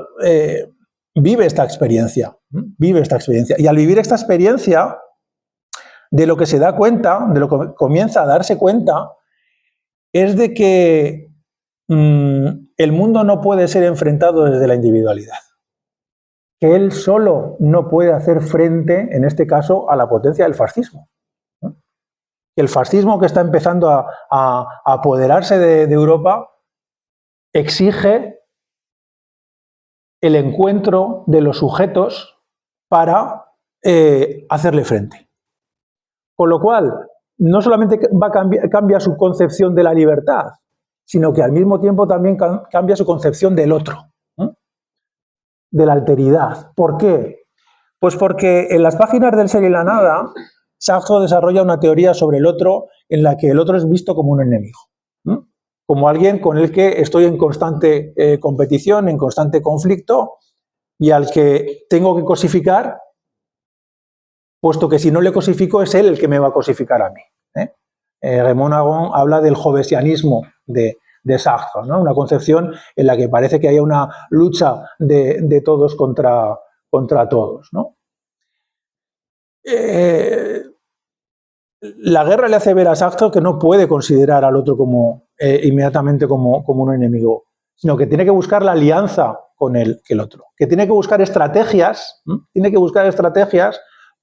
vive esta experiencia. Y al vivir esta experiencia, de lo que se da cuenta, de lo que comienza a darse cuenta, es de que el mundo no puede ser enfrentado desde la individualidad. Que él solo no puede hacer frente, en este caso, a la potencia del fascismo. El fascismo que está empezando a apoderarse de Europa exige el encuentro de los sujetos para hacerle frente. Con lo cual, no solamente cambia su concepción de la libertad, sino que al mismo tiempo también cambia su concepción del otro, de la alteridad. ¿Por qué? Pues porque en las páginas del Ser y la Nada, Sartre desarrolla una teoría sobre el otro en la que el otro es visto como un enemigo, como alguien con el que estoy en constante competición, en constante conflicto, y al que tengo que cosificar, puesto que si no le cosifico es él el que me va a cosificar a mí. Raymond Aron habla del jovesianismo de Sartre, ¿no? Una concepción en la que parece que haya una lucha de todos contra todos, ¿no? La guerra le hace ver a Sartre que no puede considerar al otro inmediatamente como un enemigo, sino que tiene que buscar la alianza con el otro, que tiene que buscar estrategias,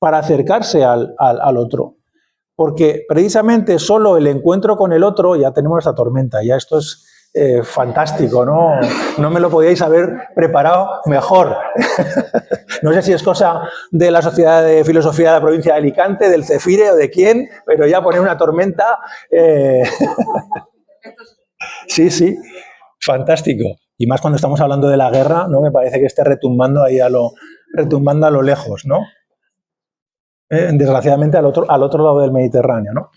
para acercarse al otro. Porque precisamente solo el encuentro con el otro, ya tenemos esta tormenta, ya esto es fantástico, ¿no? No me lo podíais haber preparado mejor. No sé si es cosa de la Sociedad de Filosofía de la provincia de Alicante, del CEFIRE o de quién, pero ya poner una tormenta... Sí, fantástico. Y más cuando estamos hablando de la guerra, ¿no? Me parece que esté retumbando ahí a lo lejos, ¿no? Desgraciadamente al otro lado del Mediterráneo, ¿no?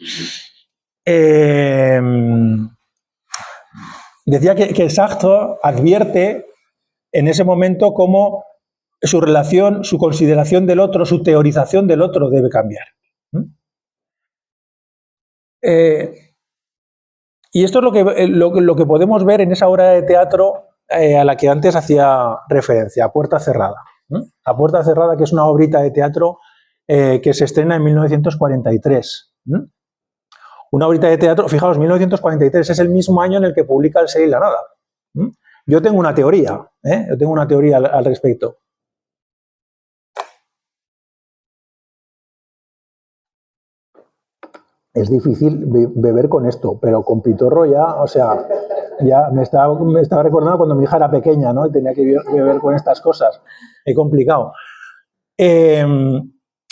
Decía que Sartre advierte en ese momento cómo su relación, su consideración del otro, su teorización del otro debe cambiar. Y esto es lo que podemos ver en esa obra de teatro a la que antes hacía referencia, A Puerta Cerrada. A Puerta Cerrada, que es una obrita de teatro que se estrena en 1943. Una obrita de teatro, fijaos, 1943 es el mismo año en el que publica El Ser y la Nada. Yo tengo una teoría, al respecto. Es difícil beber con esto, pero con pitorro ya, o sea, ya me estaba recordando cuando mi hija era pequeña, ¿no? Y tenía que beber con estas cosas. Es complicado.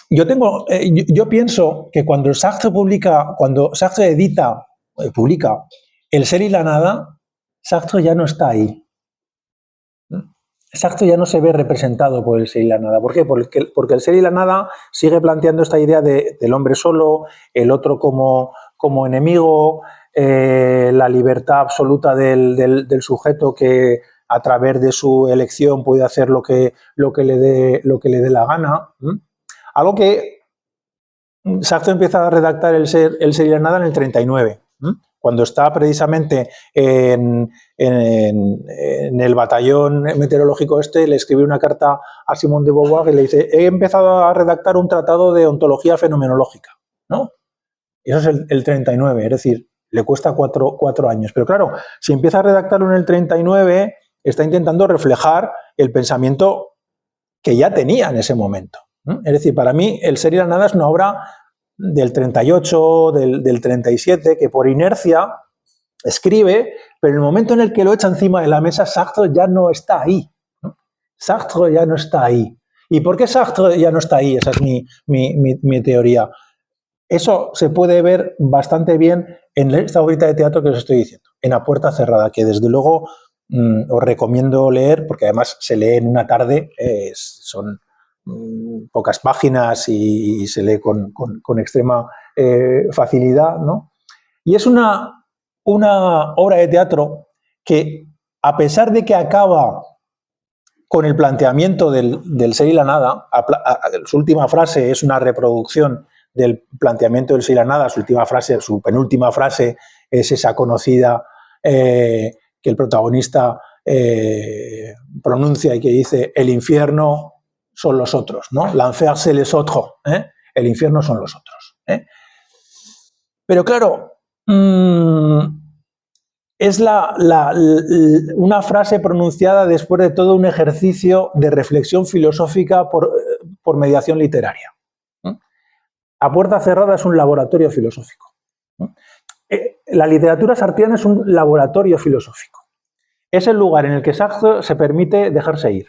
Yo pienso que cuando Sartre publica El Ser y la Nada, Sartre ya no está ahí. Sartre ya no se ve representado por El Ser y la Nada. ¿Por qué? Porque El Ser y la Nada sigue planteando esta idea del hombre solo, el otro como enemigo, la libertad absoluta del sujeto que a través de su elección puede hacer lo que le dé la gana. Algo que Sartre empieza a redactar el ser y la nada en el 39, cuando está precisamente en el batallón meteorológico le escribe una carta a Simone de Beauvoir y le dice: he empezado a redactar un tratado de ontología fenomenológica, ¿no? Eso es el 39, es decir, le cuesta cuatro años. Pero claro, si empieza a redactarlo en el 39, está intentando reflejar el pensamiento que ya tenía en ese momento. Es decir, para mí El Ser y la Nada es una obra del 38, del 37, que por inercia escribe, pero en el momento en el que lo echa encima de la mesa, Sartre ya no está ahí. Sartre ya no está ahí. ¿Y por qué Sartre ya no está ahí? Esa es mi teoría. Eso se puede ver bastante bien en esta obrita de teatro que os estoy diciendo, en A Puerta Cerrada, que desde luego os recomiendo leer, porque además se lee en una tarde, son pocas páginas y se lee con extrema facilidad, ¿no? Y es una obra de teatro que, a pesar de que acaba con el planteamiento del ser y la nada, su última frase es una reproducción del planteamiento del ser y la nada, su última frase, su penúltima frase es esa conocida que el protagonista pronuncia y que dice: el infierno son los otros, ¿no? L'enfer c'est les autres, el infierno son los otros. Pero claro, es una frase pronunciada después de todo un ejercicio de reflexión filosófica por mediación literaria. A puerta cerrada es un laboratorio filosófico. La literatura sartreana es un laboratorio filosófico. Es el lugar en el que Sartre se permite dejarse ir.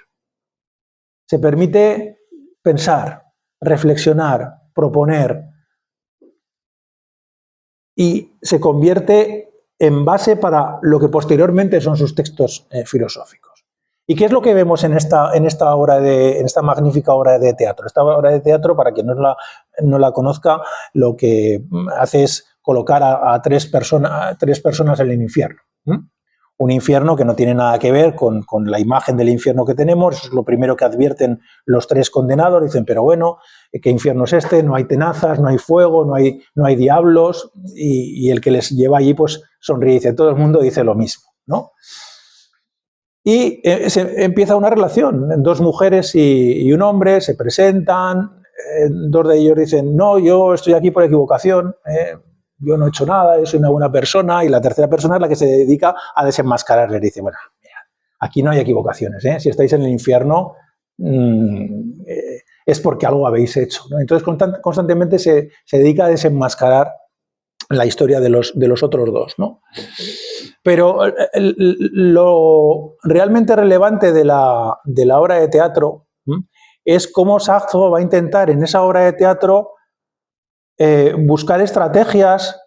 Se permite pensar, reflexionar, proponer, y se convierte en base para lo que posteriormente son sus textos filosóficos. ¿Y qué es lo que vemos en esta magnífica obra de teatro? Esta obra de teatro, para quien no la conozca, lo que hace es colocar a tres personas en el infierno. Un infierno que no tiene nada que ver con la imagen del infierno que tenemos. Eso es lo primero que advierten los tres condenados. Dicen: pero bueno, ¿qué infierno es este? No hay tenazas, no hay fuego, no hay diablos. Y el que les lleva allí pues sonríe y dice: todo el mundo dice lo mismo, ¿no? Y se empieza una relación. Dos mujeres y un hombre se presentan. Dos de ellos dicen: no, yo estoy aquí por equivocación, yo no he hecho nada, yo soy una buena persona. Y la tercera persona es la que se dedica a desenmascarar. Les dice: bueno, mira, aquí no hay equivocaciones, si estáis en el infierno es porque algo habéis hecho, ¿no? Entonces constantemente se dedica a desenmascarar la historia de los otros dos, ¿no? Pero lo realmente relevante de la obra de teatro es cómo Sartre va a intentar en esa obra de teatro buscar estrategias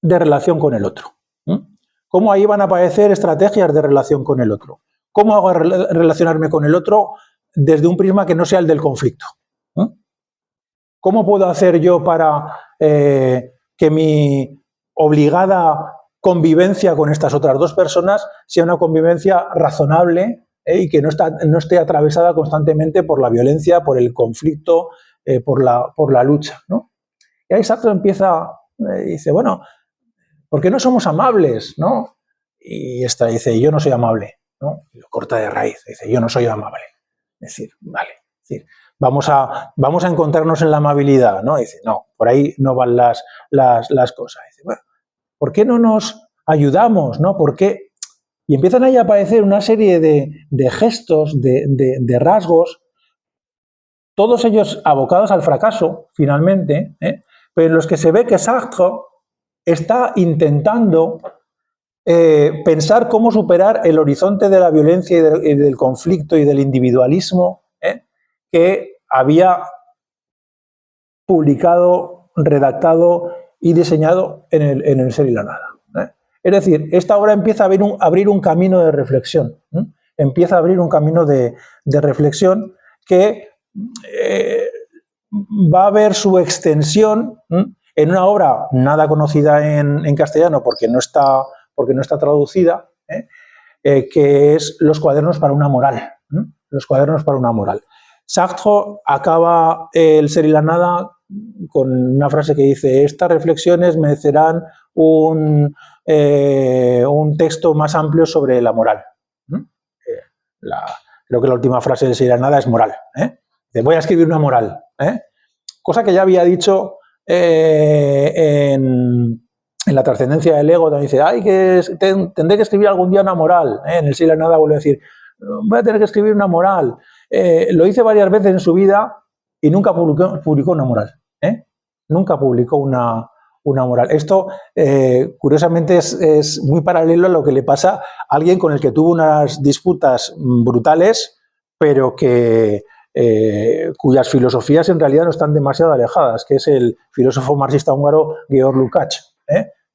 de relación con el otro. ¿Cómo ahí van a aparecer estrategias de relación con el otro? ¿Cómo hago relacionarme con el otro desde un prisma que no sea el del conflicto? ¿Cómo puedo hacer yo para que mi obligada convivencia con estas otras dos personas sea una convivencia razonable y que no esté atravesada constantemente por la violencia, por el conflicto, por la lucha, ¿no? Y ahí Sartre empieza, dice: bueno, ¿por qué no somos amables, ¿no? Y esta dice: yo no soy amable, ¿no? Y lo corta de raíz, dice: yo no soy amable. Es decir, vale, es decir, vamos a encontrarnos en la amabilidad, ¿no? Dice: no, por ahí no van las cosas. Dice: bueno, ¿por qué no nos ayudamos, ¿no? ¿Por qué? Y empiezan ahí a aparecer una serie de gestos, de rasgos, todos ellos abocados al fracaso, finalmente, pero en los que se ve que Sartre está intentando pensar cómo superar el horizonte de la violencia y del conflicto y del individualismo que había publicado, redactado y diseñado en el ser y la nada. Es decir, esta obra empieza a abrir un camino de reflexión. Empieza a abrir un camino de reflexión que va a ver su extensión en una obra nada conocida en castellano porque no está traducida, que es Los cuadernos para una moral. Los cuadernos para una moral. Sartre acaba El ser y la nada con una frase que dice: estas reflexiones merecerán un texto más amplio sobre la moral. Creo que la última frase del ser y la nada es moral. Voy a escribir una moral. Cosa que ya había dicho en la trascendencia del ego. También dice: tendré que escribir algún día una moral. En El ser y la nada vuelve a decir: voy a tener que escribir una moral. Lo hice varias veces en su vida y nunca publicó una moral. Nunca publicó una moral. Esto, curiosamente, es muy paralelo a lo que le pasa a alguien con el que tuvo unas disputas brutales, pero cuyas filosofías en realidad no están demasiado alejadas, que es el filósofo marxista húngaro Georg Lukács.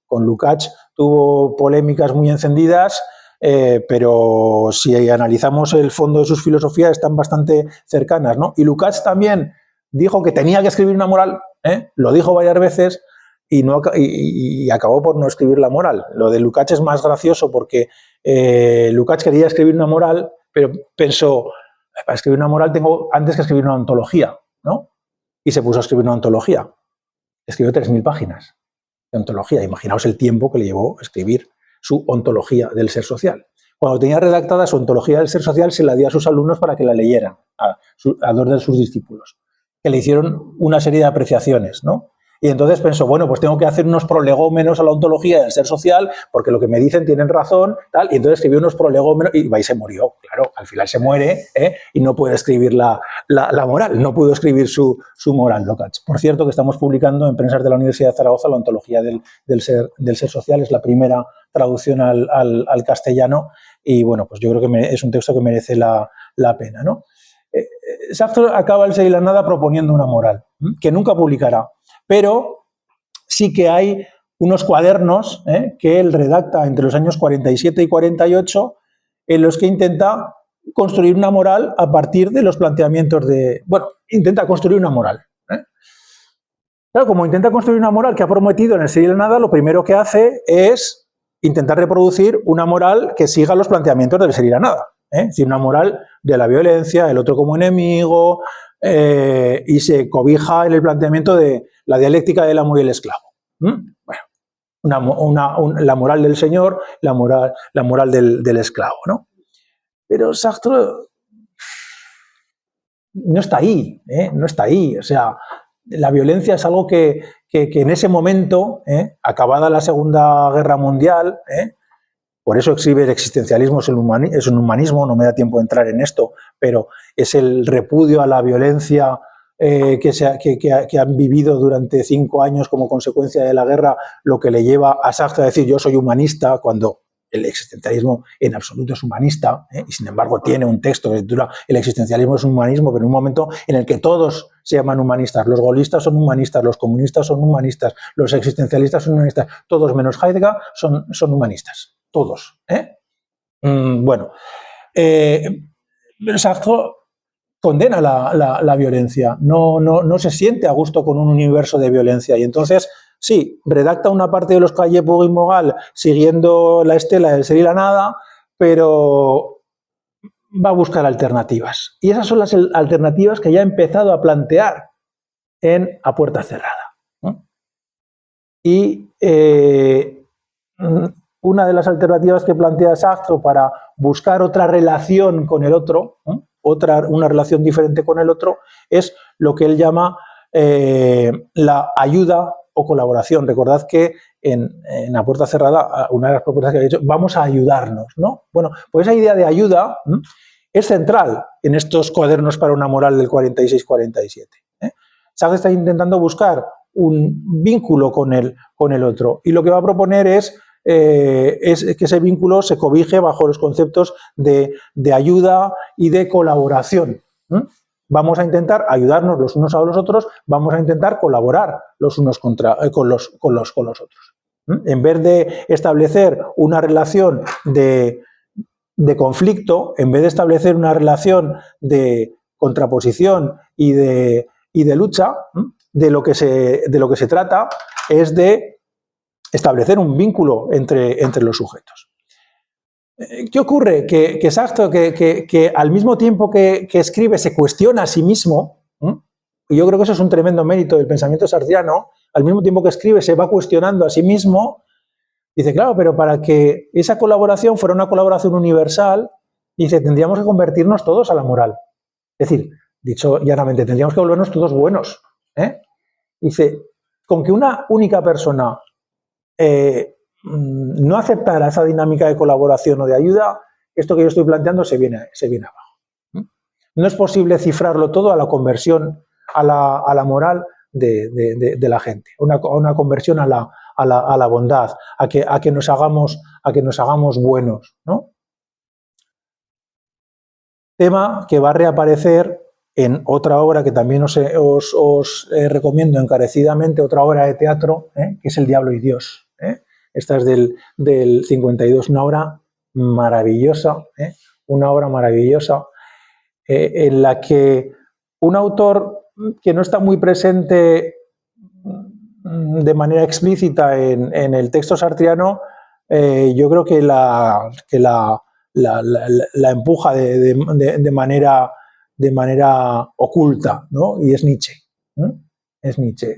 Con Lukács tuvo polémicas muy encendidas, pero si analizamos el fondo de sus filosofías están bastante cercanas, ¿no? Y Lukács también dijo que tenía que escribir una moral, lo dijo varias veces, y acabó por no escribir la moral. Lo de Lukács es más gracioso porque Lukács quería escribir una moral, pero pensó, para escribir una moral tengo antes que escribir una ontología, ¿no? Y se puso a escribir una ontología. Escribió 3000 páginas de ontología. Imaginaos el tiempo que le llevó a escribir su ontología del ser social. Cuando tenía redactada su ontología del ser social, se la dio a sus alumnos para que la leyeran, a dos de sus discípulos, que le hicieron una serie de apreciaciones, ¿no? Y entonces pensó, bueno, pues tengo que hacer unos prolegómenos a la ontología del ser social, porque lo que me dicen tienen razón, tal, y entonces escribió unos prolegómenos, y se murió, claro, al final se muere, y no puede escribir la moral, no pudo escribir su moral, Lukács. Por cierto, que estamos publicando en Prensas de la Universidad de Zaragoza la ontología del ser social, es la primera traducción al castellano, y bueno, pues yo creo que es un texto que merece la pena, ¿no? Sartre acaba El ser y la nada proponiendo una moral, que nunca publicará, pero sí que hay unos cuadernos que él redacta entre los años 47 y 48 en los que intenta construir una moral a partir de los planteamientos intenta construir una moral. Claro, como intenta construir una moral que ha prometido en El ser y la nada, lo primero que hace es intentar reproducir una moral que siga los planteamientos del ser y la nada. Es decir, una moral de la violencia, el otro como enemigo, y se cobija en el planteamiento de la dialéctica del amo y el esclavo. Bueno, la moral del señor, la moral del esclavo, ¿no? Pero Sartre no está ahí, no está ahí. O sea, la violencia es algo que en ese momento, acabada la Segunda Guerra Mundial, por eso exhibe el existencialismo, es un humanismo, no me da tiempo de entrar en esto, pero es el repudio a la violencia que han vivido durante 5 años como consecuencia de la guerra, lo que le lleva a Sartre a decir yo soy humanista, cuando el existencialismo en absoluto es humanista, y sin embargo tiene un texto que titula El existencialismo es un humanismo, pero en un momento en el que todos se llaman humanistas, los gaullistas son humanistas, los comunistas son humanistas, los existencialistas son humanistas, todos menos Heidegger son humanistas. Todos. Bueno, Sartre condena la violencia, no se siente a gusto con un universo de violencia y entonces, sí, redacta una parte de los Cahiers pour Immoral siguiendo la estela del ser y la nada, pero va a buscar alternativas. Y esas son las alternativas que ya ha empezado a plantear A puerta cerrada. Y una de las alternativas que plantea Sartre para buscar otra relación con el otro, una relación diferente con el otro, es lo que él llama la ayuda o colaboración. Recordad que en A puerta cerrada, una de las propuestas que había dicho, vamos a ayudarnos, ¿no? Bueno, pues esa idea de ayuda es central en estos cuadernos para una moral del 46-47. Sartre está intentando buscar un vínculo con el otro y lo que va a proponer es que ese vínculo se cobije bajo los conceptos de ayuda y de colaboración. Vamos a intentar ayudarnos los unos a los otros, vamos a intentar colaborar los unos con los otros. En vez de establecer una relación de conflicto, en vez de establecer una relación de contraposición y de lucha, de lo que se trata es de establecer un vínculo entre los sujetos. ¿Qué ocurre? Que Sartre, que al mismo tiempo que escribe, se cuestiona a sí mismo, y yo creo que eso es un tremendo mérito del pensamiento sartriano, al mismo tiempo que escribe se va cuestionando a sí mismo, dice, claro, pero para que esa colaboración fuera una colaboración universal, dice, tendríamos que convertirnos todos a la moral. Es decir, dicho llanamente, tendríamos que volvernos todos buenos. Dice, con que una única persona no aceptara esa dinámica de colaboración o de ayuda, esto que yo estoy planteando se viene abajo. No es posible cifrarlo todo a la conversión a la moral de la gente, a una conversión a la bondad, a que nos hagamos buenos, ¿no? Tema que va a reaparecer en otra obra que también os recomiendo encarecidamente, otra obra de teatro, que es El diablo y Dios. Esta es del 52, una obra maravillosa, en la que un autor que no está muy presente de manera explícita en el texto sartriano, yo creo que la empuja de manera oculta, ¿no? Y es Nietzsche. Es Nietzsche.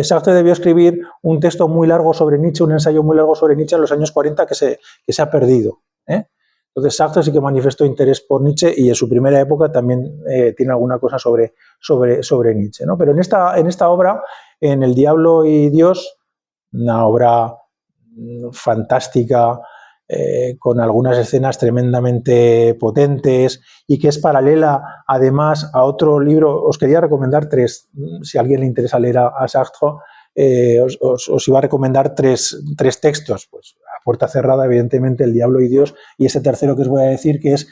Sartre debió escribir un texto muy largo sobre Nietzsche, un ensayo muy largo sobre Nietzsche en los años 40 que se ha perdido. Entonces Sartre sí que manifestó interés por Nietzsche y en su primera época también tiene alguna cosa sobre Nietzsche, ¿no? Pero en esta obra, en El diablo y Dios, una obra fantástica, con algunas escenas tremendamente potentes y que es paralela además a otro libro. Os quería recomendar tres, si a alguien le interesa leer a Sartre, os iba a recomendar tres textos, pues a puerta cerrada, evidentemente, El diablo y Dios, y ese tercero que os voy a decir, que es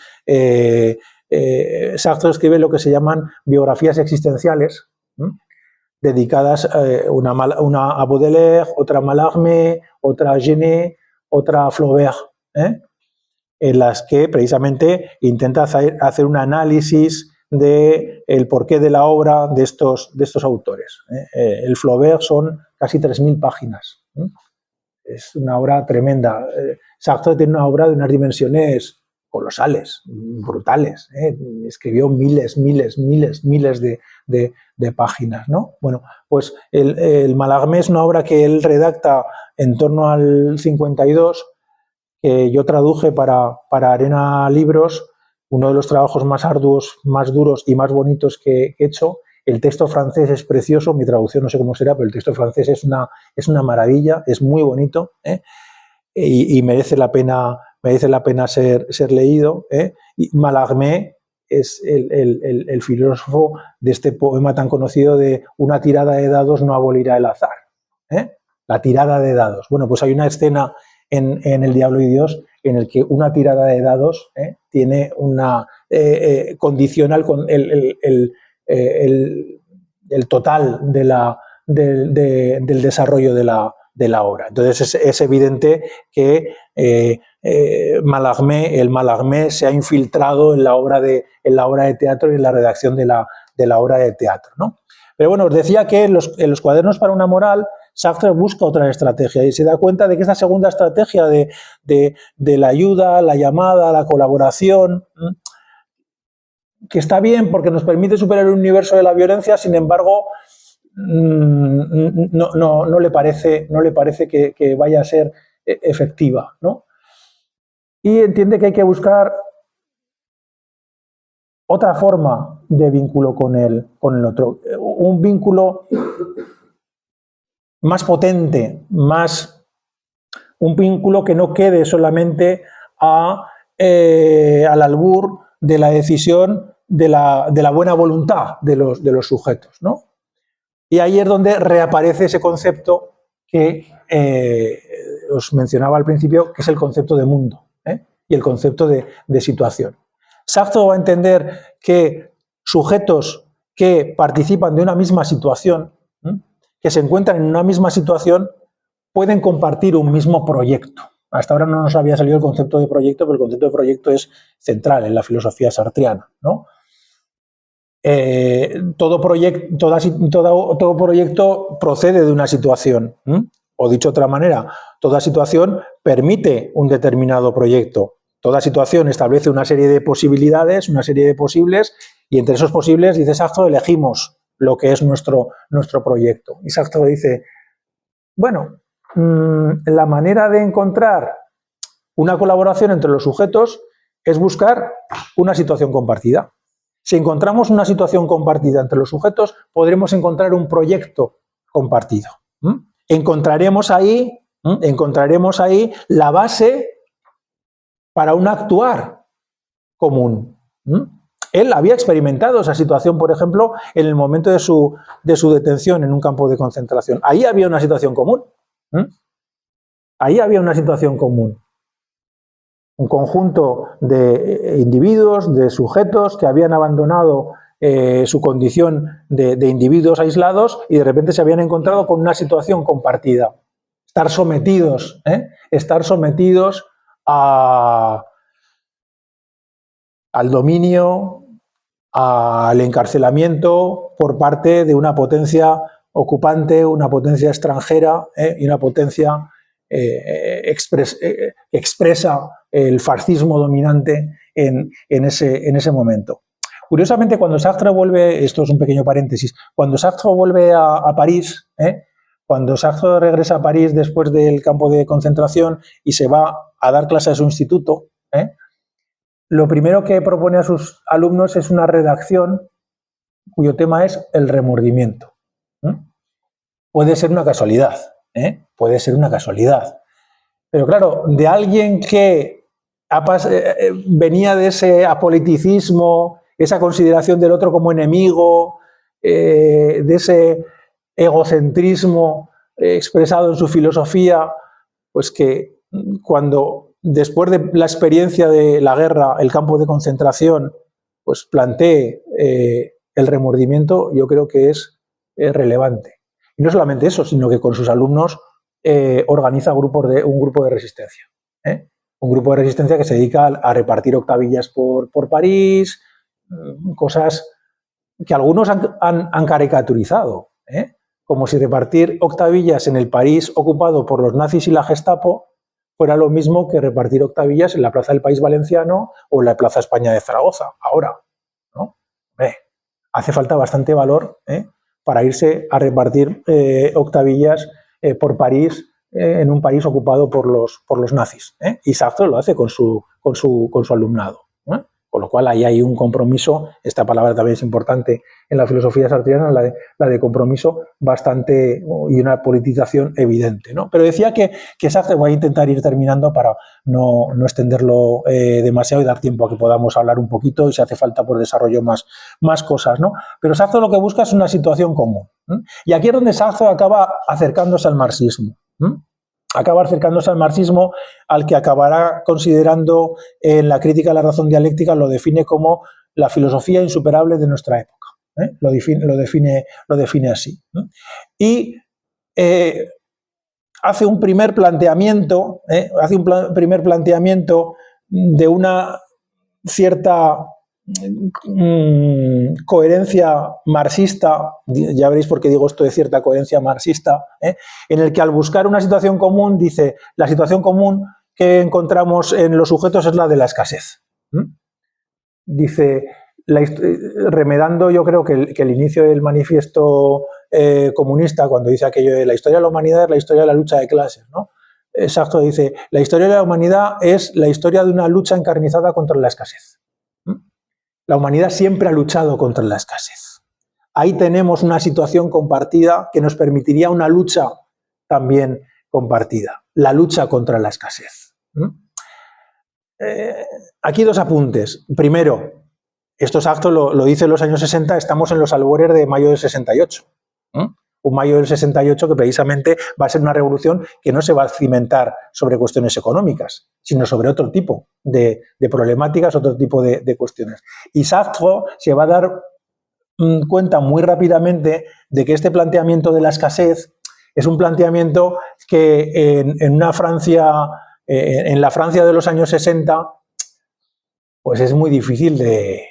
Sartre escribe lo que se llaman biografías existenciales, dedicadas una a Baudelaire, otra a Mallarmé, otra a Genet, otra a Flaubert, en las que precisamente intenta hacer un análisis del porqué de la obra de estos autores. El Flaubert son casi 3.000 páginas. Es una obra tremenda. Sartre tiene una obra de unas dimensiones colosales, brutales. Escribió miles de páginas, ¿no? Bueno, pues el Mallarmé es una obra que él redacta en torno al 52, que yo traduje para Arena Libros, uno de los trabajos más arduos, más duros y más bonitos que he hecho. El texto francés es precioso, mi traducción no sé cómo será, pero el texto francés es una maravilla, es muy bonito, y merece la pena ser leído. Y Mallarmé es el filósofo de este poema tan conocido de una tirada de dados no abolirá el azar. La tirada de dados. Bueno, pues hay una escena en El diablo y Dios en el que una tirada de dados tiene una condicional con el total del desarrollo de la obra. Entonces es evidente que el Mallarmé se ha infiltrado en la obra de teatro y en la redacción de la obra de teatro, ¿no? Pero bueno, os decía que en los cuadernos para una moral Sartre busca otra estrategia y se da cuenta de que esta segunda estrategia de la ayuda, la llamada, la colaboración, que está bien porque nos permite superar el universo de la violencia, sin embargo, no le parece que vaya a ser efectiva, ¿no? Y entiende que hay que buscar otra forma de vínculo con el otro, un vínculo más potente, un vínculo que no quede solamente al albur de la decisión de la buena voluntad de los sujetos, ¿no? Y ahí es donde reaparece ese concepto que os mencionaba al principio, que es el concepto de mundo, y el concepto de situación. Sartre va a entender que sujetos que participan de una misma situación, que se encuentran en una misma situación, pueden compartir un mismo proyecto. Hasta ahora no nos había salido el concepto de proyecto, pero el concepto de proyecto es central en la filosofía sartriana, ¿no? Todo proyecto procede de una situación, o dicho de otra manera, toda situación permite un determinado proyecto. Toda situación establece una serie de posibilidades, una serie de posibles, y entre esos posibles, dice Sartre, elegimos lo que es nuestro proyecto. Y Sartre dice, bueno, la manera de encontrar una colaboración entre los sujetos es buscar una situación compartida. Si encontramos una situación compartida entre los sujetos, podremos encontrar un proyecto compartido. Encontraremos ahí la base para un actuar común. Él había experimentado esa situación, por ejemplo, en el momento de su detención en un campo de concentración. Ahí había una situación común. Ahí había una situación común. Un conjunto de individuos, de sujetos que habían abandonado su condición de individuos aislados y de repente se habían encontrado con una situación compartida. Estar sometidos al dominio, al encarcelamiento por parte de una potencia ocupante, una potencia extranjera y una potencia expresa el fascismo dominante en ese momento. Curiosamente, cuando Sartre vuelve, esto es un pequeño paréntesis, cuando Sartre vuelve a París, cuando Sartre regresa a París después del campo de concentración y se va a dar clase a su instituto, lo primero que propone a sus alumnos es una redacción cuyo tema es el remordimiento. Puede ser una casualidad, puede ser una casualidad. Pero claro, de alguien que venía de ese apoliticismo, esa consideración del otro como enemigo, de ese egocentrismo expresado en su filosofía, pues que cuando después de la experiencia de la guerra, el campo de concentración, pues plantee el remordimiento, yo creo que es relevante. Y no solamente eso, sino que con sus alumnos organiza un grupo de resistencia. Un grupo de resistencia que se dedica a repartir octavillas por París, cosas que algunos han caricaturizado, como si repartir octavillas en el París ocupado por los nazis y la Gestapo fuera lo mismo que repartir octavillas en la Plaza del País Valenciano o en la Plaza España de Zaragoza, ahora, ¿no? Hace falta bastante valor para irse a repartir octavillas por París, en un París ocupado por los nazis. Y Sartre lo hace con su alumnado. Con lo cual ahí hay un compromiso, esta palabra también es importante en la filosofía sartriana, la de compromiso bastante y una politización evidente, ¿no? Pero decía que Sartre, voy a intentar ir terminando para no extenderlo demasiado y dar tiempo a que podamos hablar un poquito y si hace falta pues desarrollo más cosas, ¿no? Pero Sartre lo que busca es una situación común. Y aquí es donde Sartre acaba acercándose al marxismo. Acaba acercándose al marxismo, al que acabará considerando en la crítica a la razón dialéctica, lo define como la filosofía insuperable de nuestra época. Lo define así. Y hace un primer planteamiento, de una cierta coherencia marxista, ya veréis por qué digo esto de cierta coherencia marxista, en el que al buscar una situación común dice, la situación común que encontramos en los sujetos es la de la escasez. Dice, remedando yo creo que el inicio del manifiesto comunista, cuando dice aquello de la historia de la humanidad es la historia de la lucha de clases, ¿no? Sartre dice, la historia de la humanidad es la historia de una lucha encarnizada contra la escasez. La humanidad siempre ha luchado contra la escasez. Ahí tenemos una situación compartida que nos permitiría una lucha también compartida, la lucha contra la escasez. Aquí dos apuntes. Primero, esto Sartre lo dice en los años 60, estamos en los albores de mayo del 68. Un mayo del 68 que precisamente va a ser una revolución que no se va a cimentar sobre cuestiones económicas, sino sobre otro tipo de problemáticas, otro tipo de cuestiones. Y Sartre se va a dar cuenta muy rápidamente de que este planteamiento de la escasez es un planteamiento que en una Francia, en la Francia de los años 60, pues es muy difícil de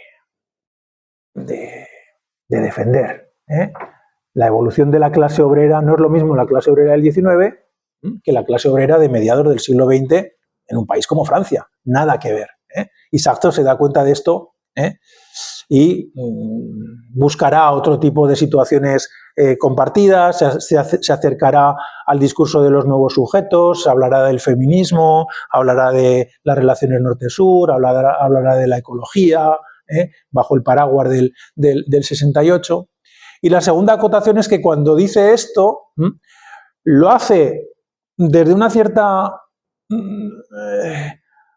defender. La evolución de la clase obrera no es lo mismo la clase obrera del XIX que la clase obrera de mediados del siglo XX en un país como Francia. Nada que ver. Y Sartre se da cuenta de esto y buscará otro tipo de situaciones compartidas, se acercará al discurso de los nuevos sujetos, hablará del feminismo, hablará de las relaciones norte-sur, hablará de la ecología, bajo el paraguas del 68. Y la segunda acotación es que cuando dice esto, lo hace desde una cierta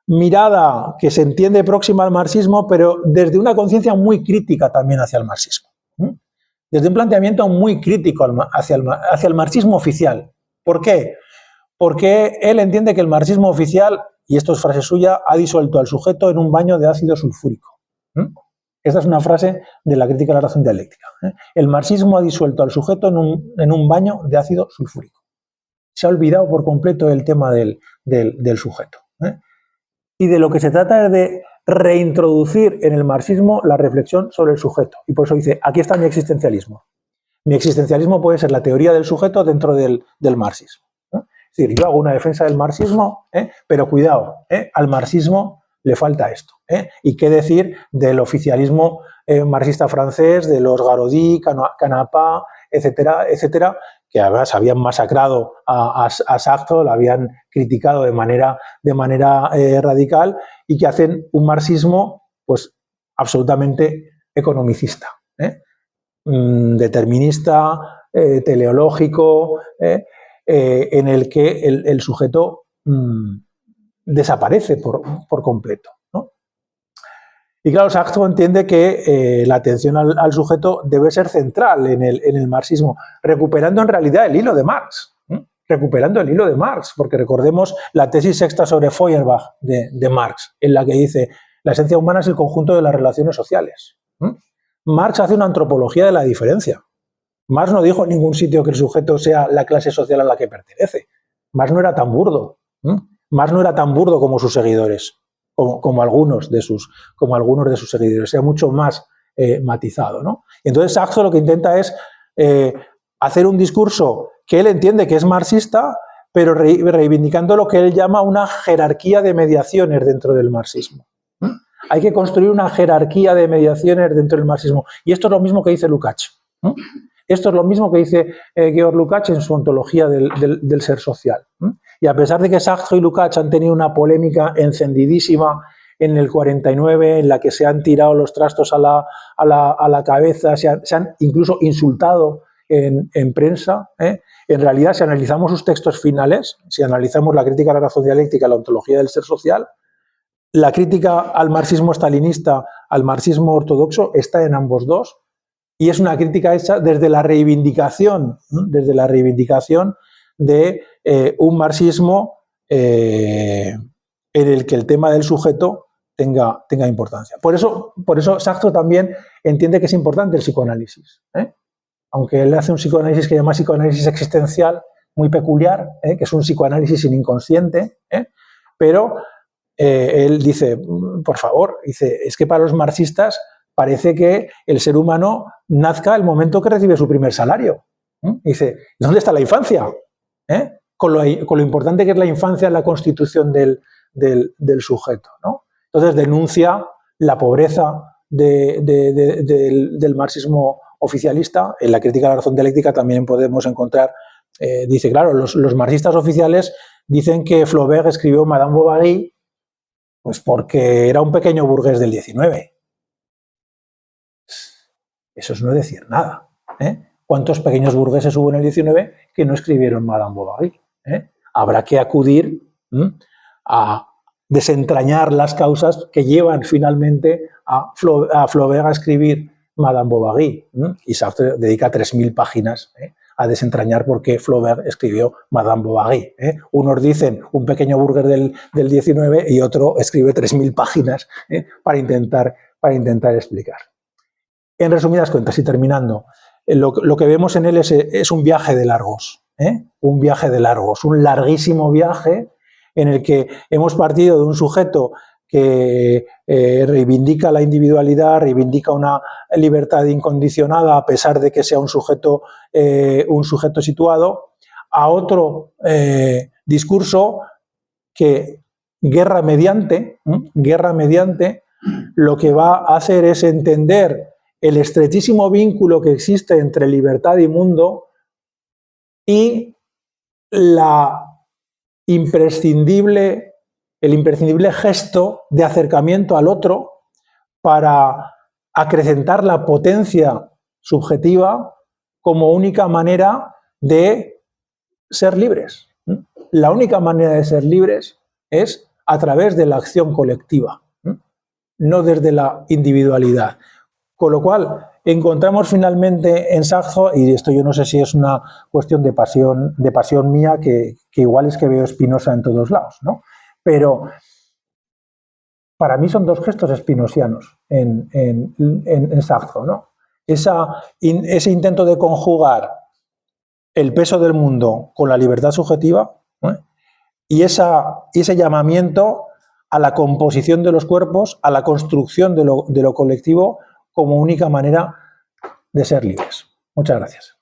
mirada que se entiende próxima al marxismo, pero desde una conciencia muy crítica también hacia el marxismo. Desde un planteamiento muy crítico hacia el marxismo oficial. ¿Por qué? Porque él entiende que el marxismo oficial, y esto es frase suya, ha disuelto al sujeto en un baño de ácido sulfúrico. Esta es una frase de la crítica a la razón dialéctica. El marxismo ha disuelto al sujeto en un baño de ácido sulfúrico. Se ha olvidado por completo el tema del sujeto. Y de lo que se trata es de reintroducir en el marxismo la reflexión sobre el sujeto. Y por eso dice, aquí está mi existencialismo. Mi existencialismo puede ser la teoría del sujeto dentro del marxismo, ¿no? Es decir, yo hago una defensa del marxismo, pero cuidado, al marxismo le falta esto. ¿Y qué decir del oficialismo marxista francés, de los Garaudy, Canapa, etcétera, etcétera, que además habían masacrado a Sartre, la habían criticado de manera radical y que hacen un marxismo pues absolutamente economicista, determinista, teleológico, en el que el sujeto desaparece por completo, ¿no? Y claro, Sartre entiende que la atención al sujeto debe ser central en el marxismo, recuperando en realidad el hilo de Marx, porque recordemos la tesis sexta sobre Feuerbach de Marx, en la que dice la esencia humana es el conjunto de las relaciones sociales. Marx hace una antropología de la diferencia. Marx no dijo en ningún sitio que el sujeto sea la clase social a la que pertenece. Marx no era tan burdo. Marx no era tan burdo como sus seguidores, como algunos de sus seguidores. Era mucho más matizado, ¿no? Y entonces Sartre lo que intenta es hacer un discurso que él entiende que es marxista, pero reivindicando lo que él llama una jerarquía de mediaciones dentro del marxismo. Hay que construir una jerarquía de mediaciones dentro del marxismo. Y esto es lo mismo que dice Lukács. Esto es lo mismo que dice Georg Lukács en su ontología del ser social. Y a pesar de que Sartre y Lukács han tenido una polémica encendidísima en el 49, en la que se han tirado los trastos a la cabeza, se han incluso insultado en prensa, en realidad, si analizamos sus textos finales, si analizamos la crítica a la razón dialéctica, la ontología del ser social, la crítica al marxismo stalinista, al marxismo ortodoxo, está en ambos dos, y es una crítica hecha desde la reivindicación de un marxismo en el que el tema del sujeto tenga importancia. Por eso Sartre también entiende que es importante el psicoanálisis, aunque él hace un psicoanálisis que llama psicoanálisis existencial, muy peculiar, que es un psicoanálisis sin inconsciente, pero él dice, por favor, es que para los marxistas parece que el ser humano nazca el momento que recibe su primer salario. Dice, ¿dónde está la infancia? Con lo importante que es la infancia en la constitución del sujeto, ¿no? Entonces denuncia la pobreza del marxismo oficialista. En la crítica a la razón dialéctica también podemos encontrar, dice, claro, los marxistas oficiales dicen que Flaubert escribió Madame Bovary pues porque era un pequeño burgués del 19. Eso es no decir nada. ¿Cuántos pequeños burgueses hubo en el 19 que no escribieron Madame Bovary? Habrá que acudir a desentrañar las causas que llevan finalmente a Flaubert a escribir Madame Bovary. Y Sartre dedica 3.000 páginas a desentrañar por qué Flaubert escribió Madame Bovary. Unos dicen un pequeño burgués del 19 y otro escribe 3.000 páginas para intentar explicar. En resumidas cuentas, y terminando, lo que vemos en él es un viaje de largos, un larguísimo viaje en el que hemos partido de un sujeto que reivindica la individualidad, reivindica una libertad incondicionada a pesar de que sea un sujeto situado, a otro discurso que guerra mediante, lo que va a hacer es entender el estrechísimo vínculo que existe entre libertad y mundo y el imprescindible gesto de acercamiento al otro para acrecentar la potencia subjetiva como única manera de ser libres. La única manera de ser libres es a través de la acción colectiva, no desde la individualidad. Con lo cual, encontramos finalmente en Sartre, y esto yo no sé si es una cuestión de pasión mía, que igual es que veo Spinoza en todos lados, ¿no? Pero para mí son dos gestos spinosianos en Sartre, ¿no? Ese intento de conjugar el peso del mundo con la libertad subjetiva, y ese llamamiento a la composición de los cuerpos, a la construcción de lo colectivo como única manera de ser libres. Muchas gracias.